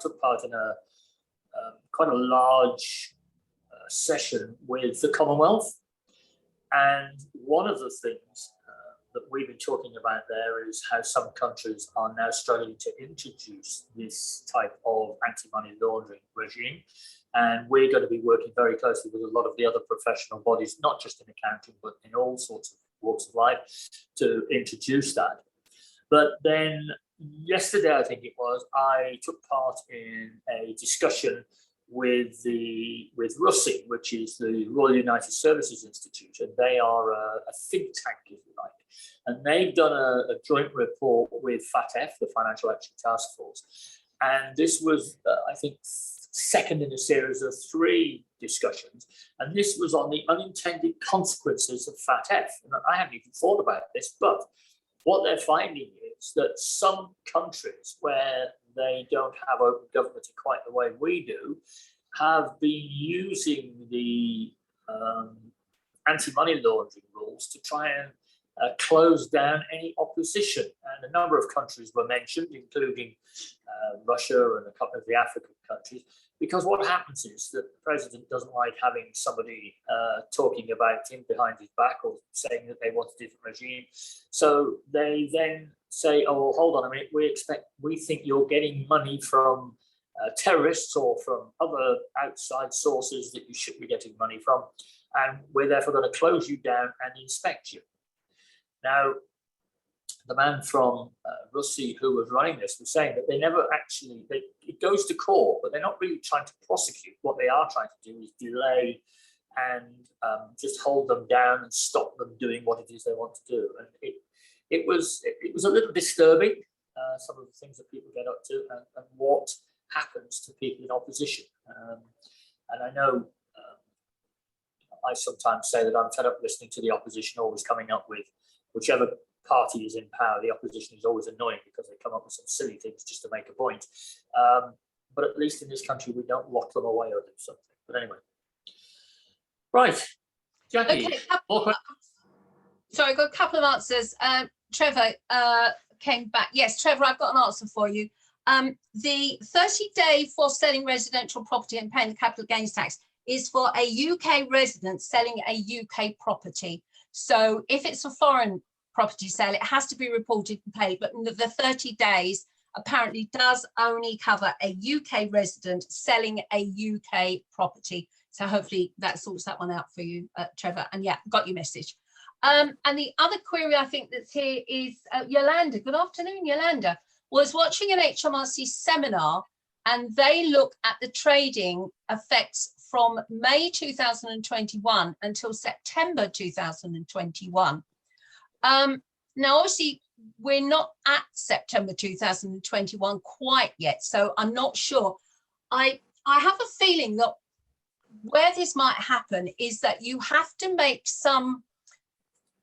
[SPEAKER 1] took part in a quite a large session with the Commonwealth, and one of the things that we've been talking about there is how some countries are now struggling to introduce this type of anti-money laundering regime. And we're going to be working very closely with a lot of the other professional bodies, not just in accounting, but in all sorts of walks of life, to introduce that. But then yesterday, I think it was, I took part in a discussion with RUSI, which is the Royal United Services Institute, and they are a think tank, if you like. And they've done a joint report with FATF, the Financial Action Task Force. And this was, I think, second in a series of 3 discussions. And this was on the unintended consequences of FATF. And I hadn't even thought about this, but what they're finding is that some countries where they don't have open government in quite the way we do have been using the anti-money laundering rules to try and close down any opposition. And a number of countries were mentioned, including Russia and a couple of the African countries, because what happens is that the president doesn't like having somebody talking about him behind his back or saying that they want a different regime. So they then say, oh, well, hold on a minute, we think you're getting money from terrorists or from other outside sources that you should be getting money from, and we're therefore going to close you down and inspect you. Now, the man from RUSI who was running this was saying that they never actually, it goes to court, but they're not really trying to prosecute. What they are trying to do is delay and just hold them down and stop them doing what it is they want to do. And it was a little disturbing, some of the things that people get up to and what happens to people in opposition. And I know I sometimes say that I'm fed up listening to the opposition always coming up with, whichever party is in power, the opposition is always annoying because they come up with some silly things just to make a point. But at least in this country, we don't lock them away or do something. But anyway. Right. Jackie.
[SPEAKER 2] Okay. Sorry, I've got a couple of answers. Trevor came back. Yes, Trevor, I've got an answer for you. The 30-day for selling residential property and paying the capital gains tax is for a UK resident selling a UK property. So if it's a foreign property sale, it has to be reported and paid, but the 30 days apparently does only cover a UK resident selling a UK property. So hopefully that sorts that one out for you, Trevor. And yeah, got your message. And the other query I think that's here is Yolanda. Good afternoon, Yolanda. Was watching an HMRC seminar and they look at the trading effects from May 2021 until September 2021. Now, obviously, we're not at September 2021 quite yet, so I'm not sure. I have a feeling that where this might happen is that you have to make some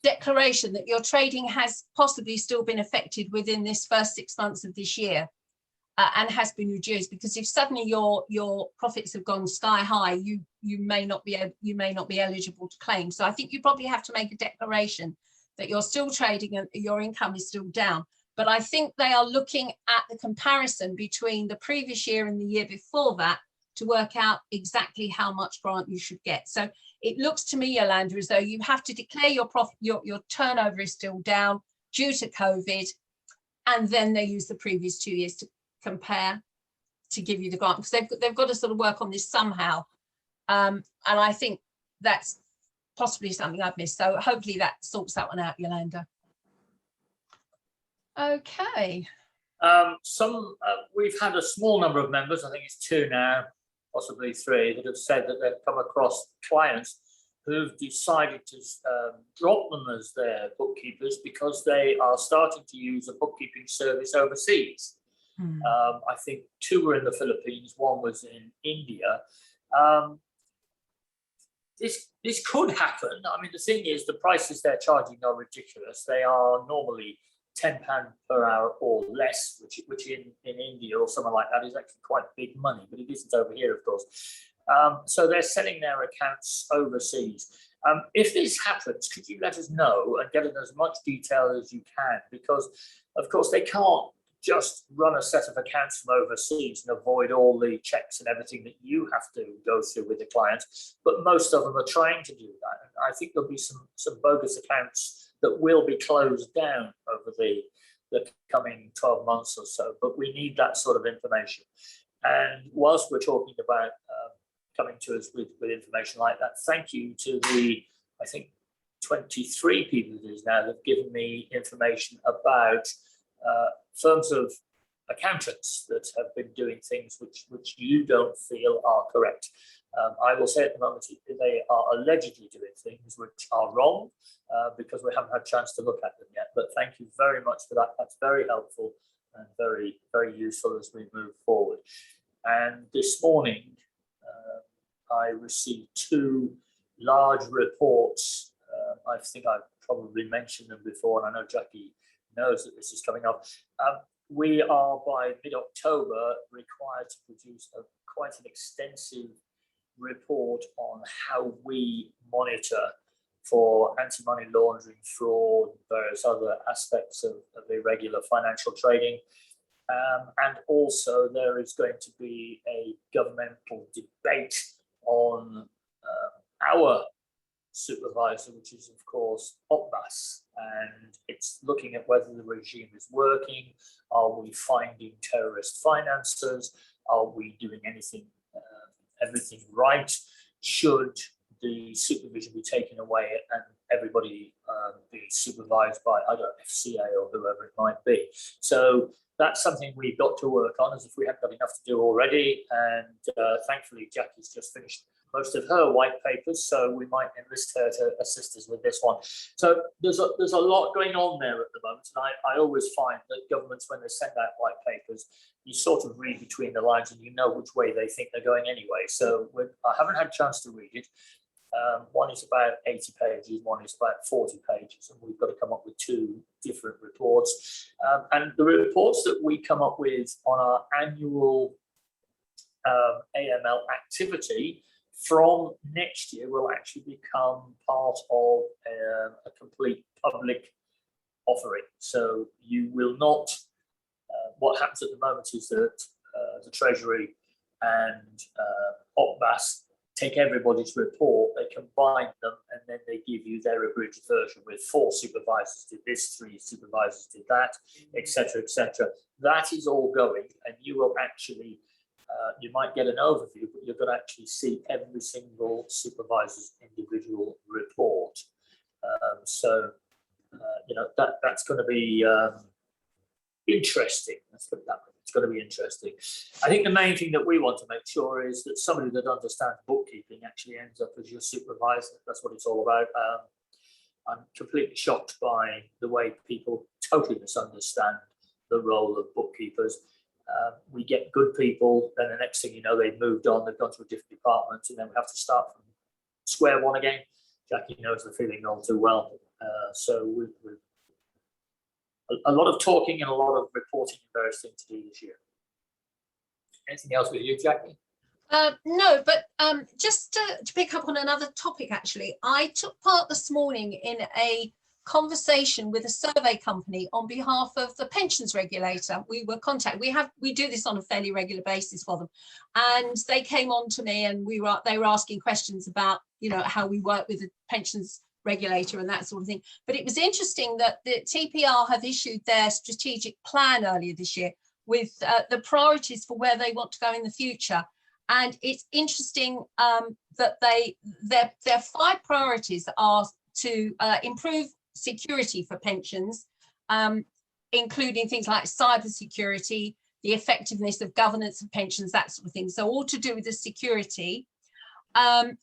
[SPEAKER 2] declaration that your trading has possibly still been affected within this first 6 months of this year. and has been reduced, because if suddenly your profits have gone sky high, you may not be eligible to claim. So I think you probably have to make a declaration that you're still trading and your income is still down. But I think they are looking at the comparison between the previous year and the year before that to work out exactly how much grant you should get. So it looks to me, Yolanda, as though you have to declare your profit, your turnover is still down due to COVID, and then they use the previous 2 years to compare to give you the grant, because they've got to sort of work on this somehow. And I think that's possibly something I've missed. So hopefully that sorts that one out, Yolanda. Okay.
[SPEAKER 1] We've had a small number of members, I think it's 2 now, possibly 3, that have said that they've come across clients who've decided to drop them as their bookkeepers because they are starting to use a bookkeeping service overseas. I think 2 were in the Philippines, 1 was in India. This could happen. I mean, the thing is, the prices they're charging are ridiculous. They are normally £10 per hour or less, which in India or somewhere like that is actually quite big money, but it isn't over here, of course. So they're selling their accounts overseas. If this happens, could you let us know and get in as much detail as you can? Because, of course, they can't just run a set of accounts from overseas and avoid all the checks and everything that you have to go through with the clients. But most of them are trying to do that. And I think there'll be some bogus accounts that will be closed down over the coming 12 months or so. But we need that sort of information. And whilst we're talking about coming to us with information like that, thank you to the, I think, 23 people it is now that have given me information about firms of accountants that have been doing things which you don't feel are correct. I will say at the moment they are allegedly doing things which are wrong because we haven't had a chance to look at them yet. But thank you very much for that. That's very helpful and very, very useful as we move forward. And this morning, I received 2 large reports. I think I've probably mentioned them before, and I know Jackie knows that this is coming up. We are, by mid-October, required to produce quite an extensive report on how we monitor for anti-money laundering, fraud, various other aspects of irregular financial trading. And also there is going to be a governmental debate on our supervisor, which is of course OPBAS, and it's looking at whether the regime is working. Are we finding terrorist financiers? Are we doing everything right? Should the supervision be taken away and everybody be supervised by, I don't know, FCA or whoever it might be? So that's something we've got to work on, as if we haven't got enough to do already. And thankfully, Jackie's just finished most of her white papers, so we might enlist her to assist us with this one. So there's a lot going on there at the moment, and I always find that governments, when they send out white papers, you sort of read between the lines and you know which way they think they're going anyway. So I haven't had a chance to read it. One is about 80 pages, one is about 40 pages, and we've got to come up with 2 different reports. And the reports that we come up with on our annual AML activity from next year will actually become part of a complete public offering. So you will not, what happens at the moment is that the Treasury and OPBAS take everybody's report, they combine them, and then they give you their abridged version with 4 supervisors did this, 3 supervisors did that, etc., etc. That is all going, and you will actually, you might get an overview, but you're going to actually see every single supervisor's individual report. You know, that's going to be interesting. Let's put it that way. It's going to be interesting. I think the main thing that we want to make sure is that somebody that understands bookkeeping actually ends up as your supervisor. That's what it's all about. I'm completely shocked by the way people totally misunderstand the role of bookkeepers. We get good people, then the next thing you know, they've moved on, they've gone to a different department, and then we have to start from square one again. Jackie knows the feeling all too well. So we've a lot of talking and a lot of reporting and various things to do this year. Anything else with you, Jackie?
[SPEAKER 2] No, but just to pick up on another topic, actually, I took part this morning in a conversation with a survey company on behalf of the pensions regulator. We were contacted. We do this on a fairly regular basis for them, and they came on to me, and they were asking questions about, you know, how we work with the pensions regulator and that sort of thing. But it was interesting that the TPR have issued their strategic plan earlier this year with the priorities for where they want to go in the future. And it's interesting that their 5 priorities are to improve security for pensions, including things like cyber security, the effectiveness of governance of pensions, that sort of thing. So all to do with the security.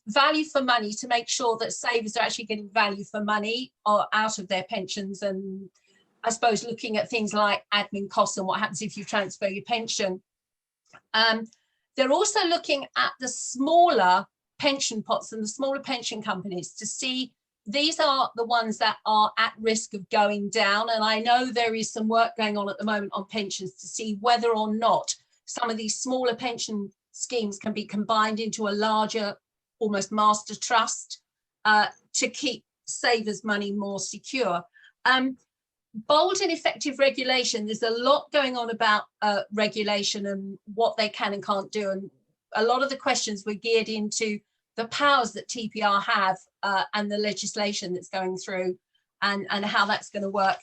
[SPEAKER 2] Value for money, to make sure that savers are actually getting value for money or out of their pensions, and I suppose looking at things like admin costs and what happens if you transfer your pension. They're also looking at the smaller pension pots and the smaller pension companies to see these are the ones that are at risk of going down. And I know there is some work going on at the moment on pensions to see whether or not some of these smaller pension schemes can be combined into a larger, almost master trust to keep savers' money more secure. Bold and effective regulation. There's a lot going on about regulation and what they can and can't do. And a lot of the questions were geared into the powers that TPR have and the legislation that's going through and how that's going to work.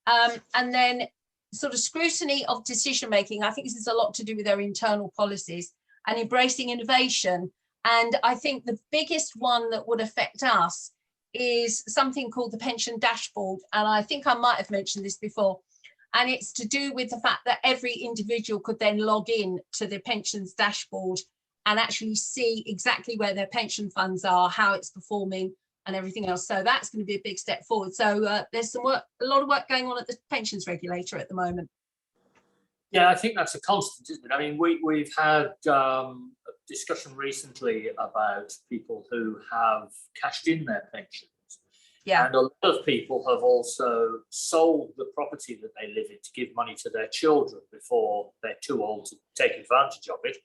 [SPEAKER 2] And then sort of scrutiny of decision making. I think this is a lot to do with their internal policies and embracing innovation. And I think the biggest one that would affect us is something called the pension dashboard. And I think I might have mentioned this before. And it's to do with the fact that every individual could then log in to the pensions dashboard and actually see exactly where their pension funds are, how it's performing and everything else. So that's going to be a big step forward. So there's some work, a lot of work going on at the pensions regulator at the moment.
[SPEAKER 1] Yeah, I think that's a constant, isn't it? I mean, we've had a discussion recently about people who have cashed in their pensions.
[SPEAKER 2] Yeah.
[SPEAKER 1] And a lot of people have also sold the property that they live in to give money to their children before they're too old to take advantage of it.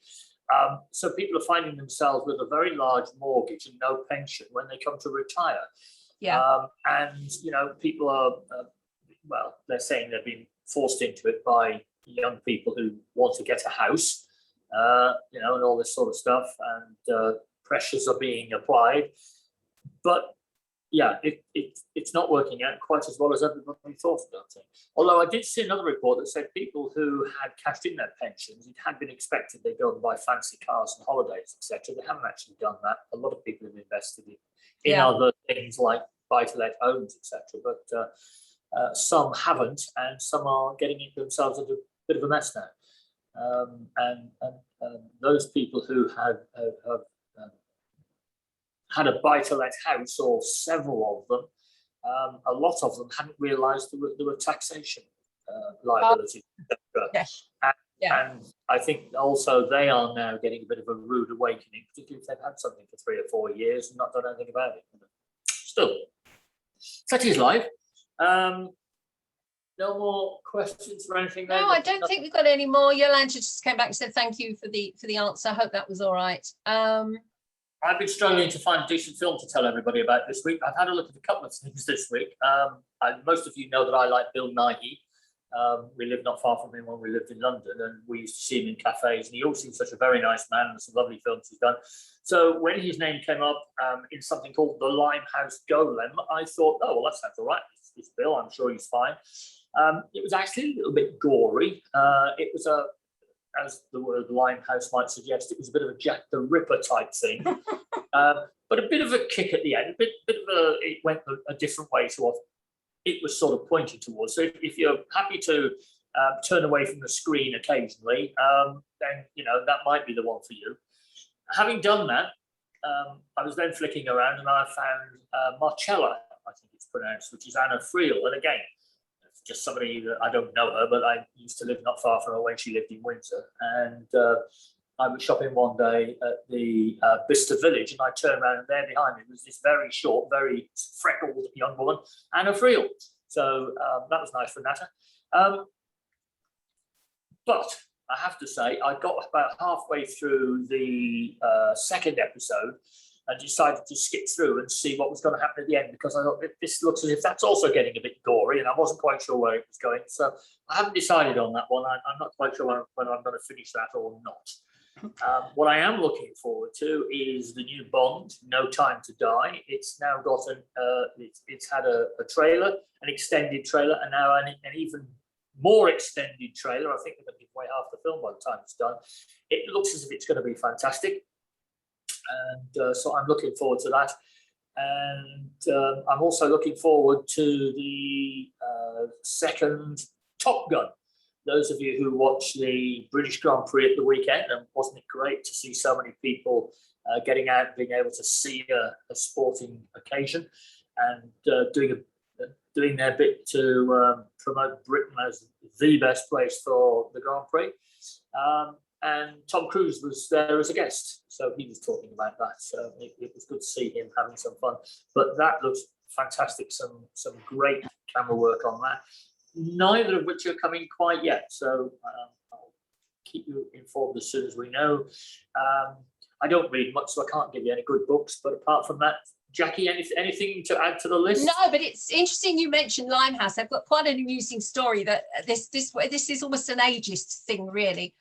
[SPEAKER 1] So people are finding themselves with a very large mortgage and no pension when they come to retire.
[SPEAKER 2] Yeah.
[SPEAKER 1] And, you know, people are, well, they're saying they've been forced into it by young people who want to get a house, you know, and all this sort of stuff. And pressures are being applied. But yeah, it's not working out quite as well as everybody thought about it. Although I did see another report that said people who had cashed in their pensions, it had been expected they'd go and buy fancy cars and holidays, etc. They haven't actually done that. A lot of people have invested in other things like buy-to-let homes, etc. But some haven't, and some are getting into themselves into a bit of a mess now. And those people who have had a buy-to-let house, or several of them, a lot of them hadn't realised there were taxation liabilities.
[SPEAKER 2] Yes.
[SPEAKER 1] And I think also they are now getting a bit of a rude awakening, particularly if they've had something for 3 or 4 years and not done anything about it. Still, such is life. No more questions or anything there?
[SPEAKER 2] No, I don't think we've got any more. Yolanda just came back and said thank you for the answer. I hope that was all right.
[SPEAKER 1] I've been struggling to find a decent film to tell everybody about this week. I've had a look at a couple of things this week. Most of you know that I like Bill Nighy. We lived not far from him when we lived in London, and we used to see him in cafes, and he always seems such a very nice man, and some lovely films he's done. So when his name came up in something called The Limehouse Golem, I thought, oh, well, that sounds all right. It's Bill, I'm sure he's fine. It was actually a little bit gory. It was as the word Limehouse might suggest, it was a bit of a Jack the Ripper type thing, but a bit of a kick at the end. It went a different way to what it was sort of pointing towards. So if you're happy to turn away from the screen occasionally, then you know that might be the one for you. Having done that, I was then flicking around and I found Marcella, I think it's pronounced, which is Anna Friel, and again, just somebody that I don't know her, but I used to live not far from her when she lived in Windsor. And I was shopping one day at the Bicester Village, and I turned around, and there behind me was this very short, very freckled young woman, Anna Friel. So that was nice for Nata. But I have to say, I got about halfway through the second episode and decided to skip through and see what was going to happen at the end, because I thought this looks as if that's also getting a bit gory, and I wasn't quite sure where it was going. So I haven't decided on that one. I'm not quite sure whether I'm going to finish that or not. What I am looking forward to is the new Bond, No Time to Die. It's now got it's had a trailer, an extended trailer, and now an even more extended trailer. I think they're going to give away half the film by the time it's done. It looks as if it's going to be fantastic. And so I'm looking forward to that. And I'm also looking forward to the second Top Gun. Those of you who watched the British Grand Prix at the weekend, and wasn't it great to see so many people getting out and being able to see a sporting occasion and doing their bit to promote Britain as the best place for the Grand Prix. And Tom Cruise was there as a guest, so he was talking about that. So it was good to see him having some fun. But that looks fantastic. Some great camera work on that. Neither of which are coming quite yet. So I'll keep you informed as soon as we know. I don't read much, so I can't give you any good books. But apart from that, Jackie, anything to add to the list?
[SPEAKER 2] No, but it's interesting you mentioned Limehouse. I've got quite an amusing story that this is almost an ageist thing, really.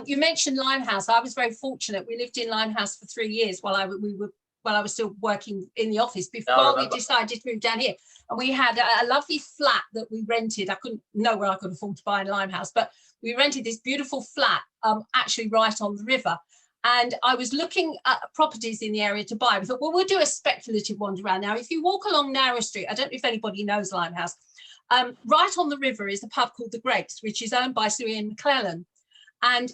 [SPEAKER 2] You mentioned Limehouse. I was very fortunate. We lived in Limehouse for 3 years while I was still working in the office before we decided to move down here. And we had a lovely flat that we rented. I couldn't know where I could afford to buy in Limehouse, but we rented this beautiful flat actually right on the river. And I was looking at properties in the area to buy. We thought, well, we'll do a speculative wander around. Now, if you walk along Narrow Street, I don't know if anybody knows Limehouse, right on the river is a pub called The Grapes, which is owned by Sir Ian McClellan. And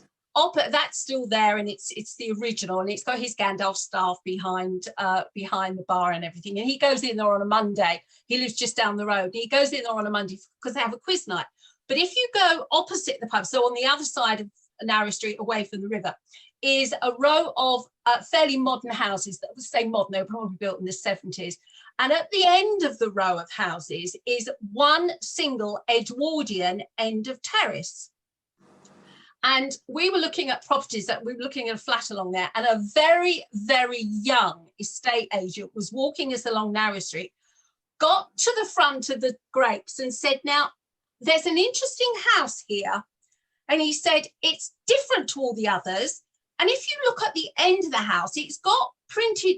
[SPEAKER 2] that's still there, and it's the original, and it's got his Gandalf staff behind the bar and everything. And he goes in there on a Monday. He lives just down the road. He goes in there on a Monday because they have a quiz night. But if you go opposite the pub, so on the other side of Narrow Street, away from the river, is a row of fairly modern houses that would say modern. They were probably built in the 70s. And at the end of the row of houses is one single Edwardian end of terrace. And we were looking at properties we were looking at a flat along there, and a very, very young estate agent was walking us along Narrow Street, got to the front of the Grapes and said, now, there's an interesting house here. And he said, it's different to all the others. And if you look at the end of the house, it's got printed,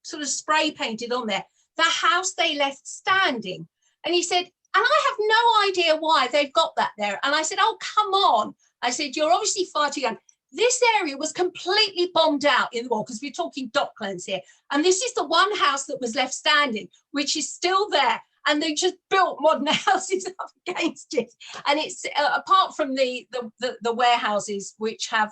[SPEAKER 2] sort of spray painted on there, the house they left standing. And he said, and I have no idea why they've got that there. And I said, oh, come on. I said, you're obviously far too young. This area was completely bombed out in the war, because we're talking Docklands here. And this is the one house that was left standing, which is still there. And they just built modern houses up against it. And it's apart from the warehouses, which are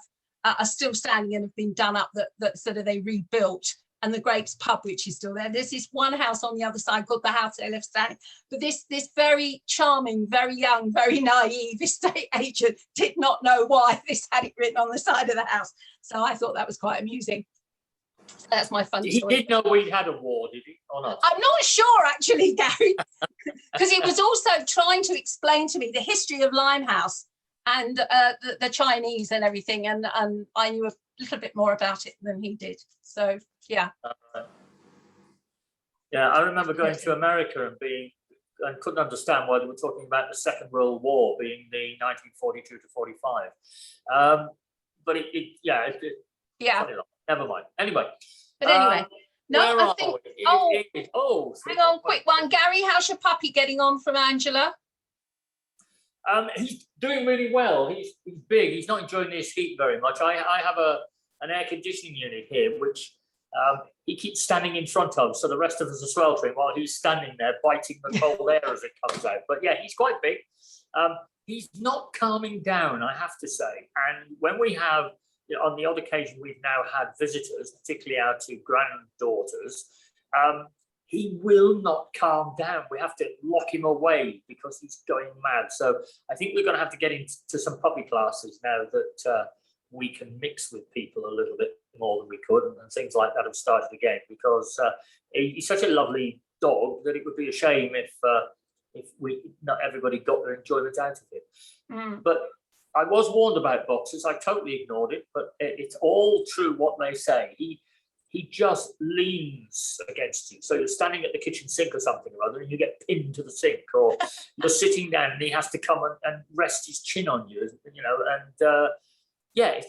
[SPEAKER 2] still standing and have been done up, that sort of they rebuilt, and the Grapes pub, which is still there. There's this one house on the other side called the house they left standing. But this very charming, very young, very naive estate agent did not know why this had it written on the side of the house. So I thought that was quite amusing. So that's my fun story.
[SPEAKER 1] He did know we had a war, did he, or not?
[SPEAKER 2] I'm not sure, actually, Gary, because he was also trying to explain to me the history of Limehouse and the Chinese and everything, and I knew a little bit more about it than he did. So yeah.
[SPEAKER 1] Yeah, I remember going to America and couldn't understand why they were talking about the Second World War being the 1942 to 45. But yeah. Never mind. Anyway.
[SPEAKER 2] But anyway, no, I think. Hang on, quick one, Gary. How's your puppy getting on from Angela?
[SPEAKER 1] He's doing really well. He's big. He's not enjoying this heat very much. I have an air conditioning unit here, which he keeps standing in front of, so the rest of us are sweltering while he's standing there biting the cold air as it comes out. But yeah, he's quite big. He's not calming down, I have to say. And when we have, on the odd occasion we've now had visitors, particularly our two granddaughters, he will not calm down. We have to lock him away because he's going mad. So I think we're going to have to get into some puppy classes now that we can mix with people a little bit more than we could, and things like that have started again, because he's such a lovely dog that it would be a shame if not everybody got their enjoyment out of it. But I was warned about boxes. I totally ignored it, but it's all true what they say. He just leans against you. So you're standing at the kitchen sink or something or other, and you get pinned to the sink, or you're sitting down and he has to come and rest his chin on you, and yeah,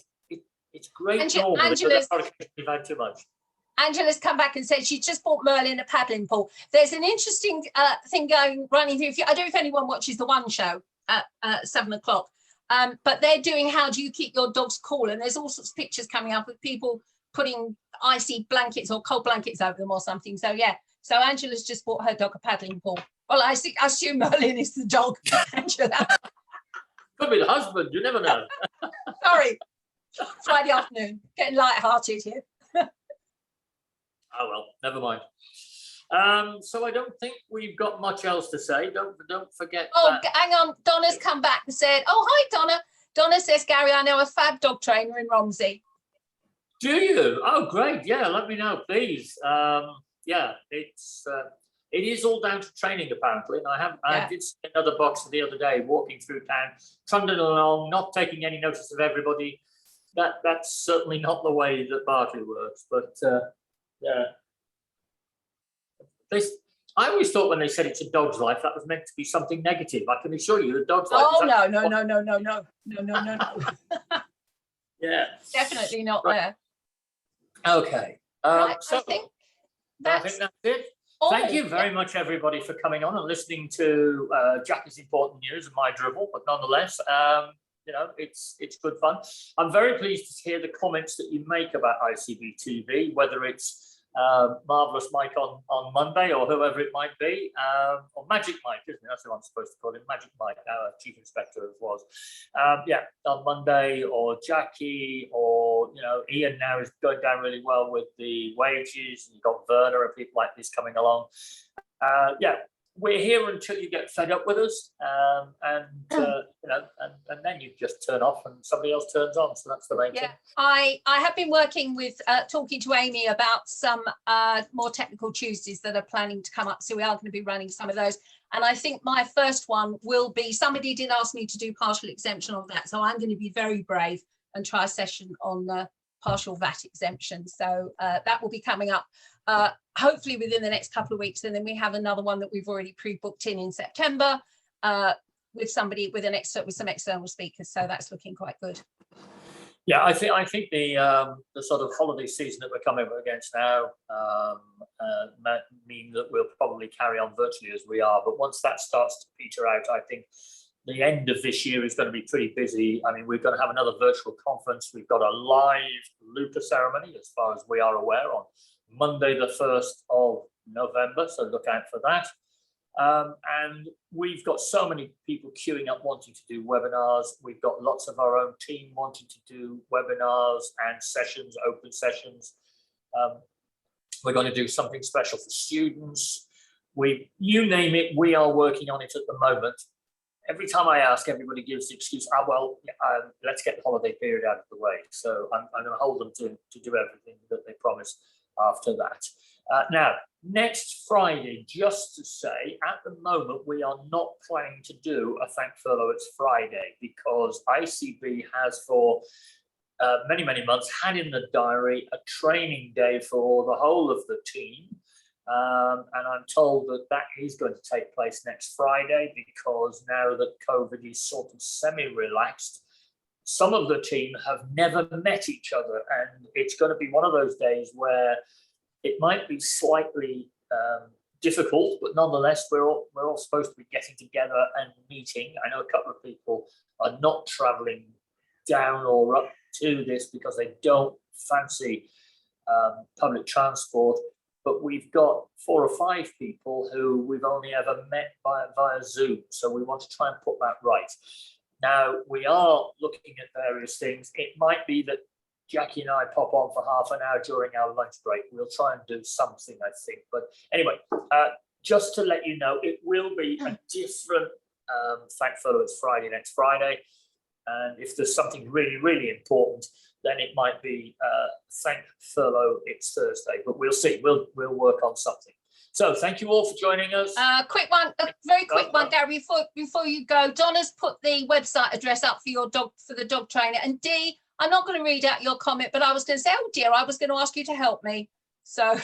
[SPEAKER 1] it's great.
[SPEAKER 2] Angela's
[SPEAKER 1] you've had too much.
[SPEAKER 2] Angela's come back and said she's just bought Merlin a paddling pool. There's an interesting thing running through. I don't know if anyone watches the One Show at 7 o'clock, but they're doing how do you keep your dogs cool, and there's all sorts of pictures coming up with people putting icy blankets or cold blankets over them or something. So yeah, so Angela's just bought her dog a paddling pool. Well, I assume Merlin is the dog, Angela.
[SPEAKER 1] Could be the husband, you never know.
[SPEAKER 2] Sorry, Friday afternoon, getting light-hearted here.
[SPEAKER 1] Oh well, never mind. So I don't think we've got much else to say. Don't forget.
[SPEAKER 2] Oh, hang on. Donna's come back and said, "Oh, hi, Donna." Donna says, "Gary, I know a fab dog trainer in Romsey."
[SPEAKER 1] Do you? Oh, great. Yeah, let me know, please. Yeah, it is all down to training apparently, and I did see another boxer the other day walking through town, trundling along, not taking any notice of everybody. That's certainly not the way that Barkley works, but. Yeah. I always thought when they said it's a dog's life, that was meant to be something negative. I can assure you, a dog's life.
[SPEAKER 2] Oh no.
[SPEAKER 1] Yeah.
[SPEAKER 2] Definitely not
[SPEAKER 1] right.
[SPEAKER 2] there.
[SPEAKER 1] Okay.
[SPEAKER 2] Right,
[SPEAKER 1] so
[SPEAKER 2] I think
[SPEAKER 1] that's it. Thank you very much, everybody, for coming on and listening to Jackie's important news and my dribble. But nonetheless, it's good fun. I'm very pleased to hear the comments that you make about ICB TV, whether it's Marvelous Mike on Monday or whoever it might be, or Magic Mike, isn't it? That's what I'm supposed to call him, Magic Mike, our Chief Inspector as was. On Monday, or Jackie, or Ian now is going down really well with the wages, and you've got Werner and people like this coming along. We're here until you get fed up with us, and then you just turn off and somebody else turns on. So that's the main thing.
[SPEAKER 2] I have been working with talking to Amy about some more technical Tuesdays that are planning to come up. So we are going to be running some of those. And I think my first one will be, somebody did ask me to do partial exemption on that. So I'm going to be very brave and try a session on the partial VAT exemption. So that will be coming up hopefully within the next couple of weeks. And then we have another one that we've already pre-booked in September with somebody with some external speakers. So that's looking quite good.
[SPEAKER 1] Yeah, I think the sort of holiday season that we're coming up against now mean that we'll probably carry on virtually as we are. But once that starts to peter out, I think the end of this year is going to be pretty busy. I mean, we're going to have another virtual conference. We've got a live Luca ceremony, as far as we are aware, on Monday, the 1st of November. So look out for that. And we've got so many people queuing up wanting to do webinars. We've got lots of our own team wanting to do webinars and sessions, open sessions. We're going to do something special for students. You name it, we are working on it at the moment. Every time I ask, everybody gives the excuse, let's get the holiday period out of the way. So I'm going to hold them to do everything that they promise after that. Now, next Friday, just to say, at the moment, we are not planning to do a Thank Furlough It's Friday, because ICB has for many, many months had in the diary a training day for the whole of the team. And I'm told that is going to take place next Friday, because now that COVID is sort of semi-relaxed, some of the team have never met each other, and it's going to be one of those days where it might be slightly difficult, but nonetheless, we're all supposed to be getting together and meeting. I know a couple of people are not traveling down or up to this because they don't fancy public transport. But we've got 4 or 5 people who we've only ever met via Zoom. So we want to try and put that right. Now, we are looking at various things. It might be that Jackie and I pop on for half an hour during our lunch break. We'll try and do something, I think. But anyway, just to let you know, it will be a different Thank Furlough It's Friday next Friday. And if there's something really, really important, then it might be Thank Furlough It's Thursday. But we'll see. We'll work on something. So thank you all for joining us.
[SPEAKER 2] Quick one, a very quick one, Gary, before you go. Donna's put the website address up for your dog, for the dog trainer. And Dee, I'm not going to read out your comment, but I was going to say, oh dear, I was going to ask you to help me. So.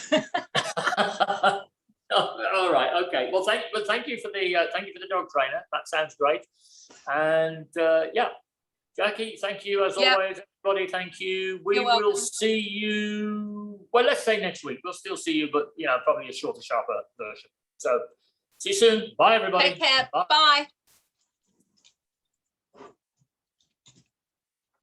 [SPEAKER 1] All right. Okay. Well, thank you for the dog trainer. That sounds great. And yeah, Jackie, thank you as always. Everybody, thank you. We will see you. Well, let's say next week. We'll still see you, but probably a shorter, sharper version. So, see you soon. Bye, everybody.
[SPEAKER 2] Take care.
[SPEAKER 1] Bye.
[SPEAKER 2] Bye.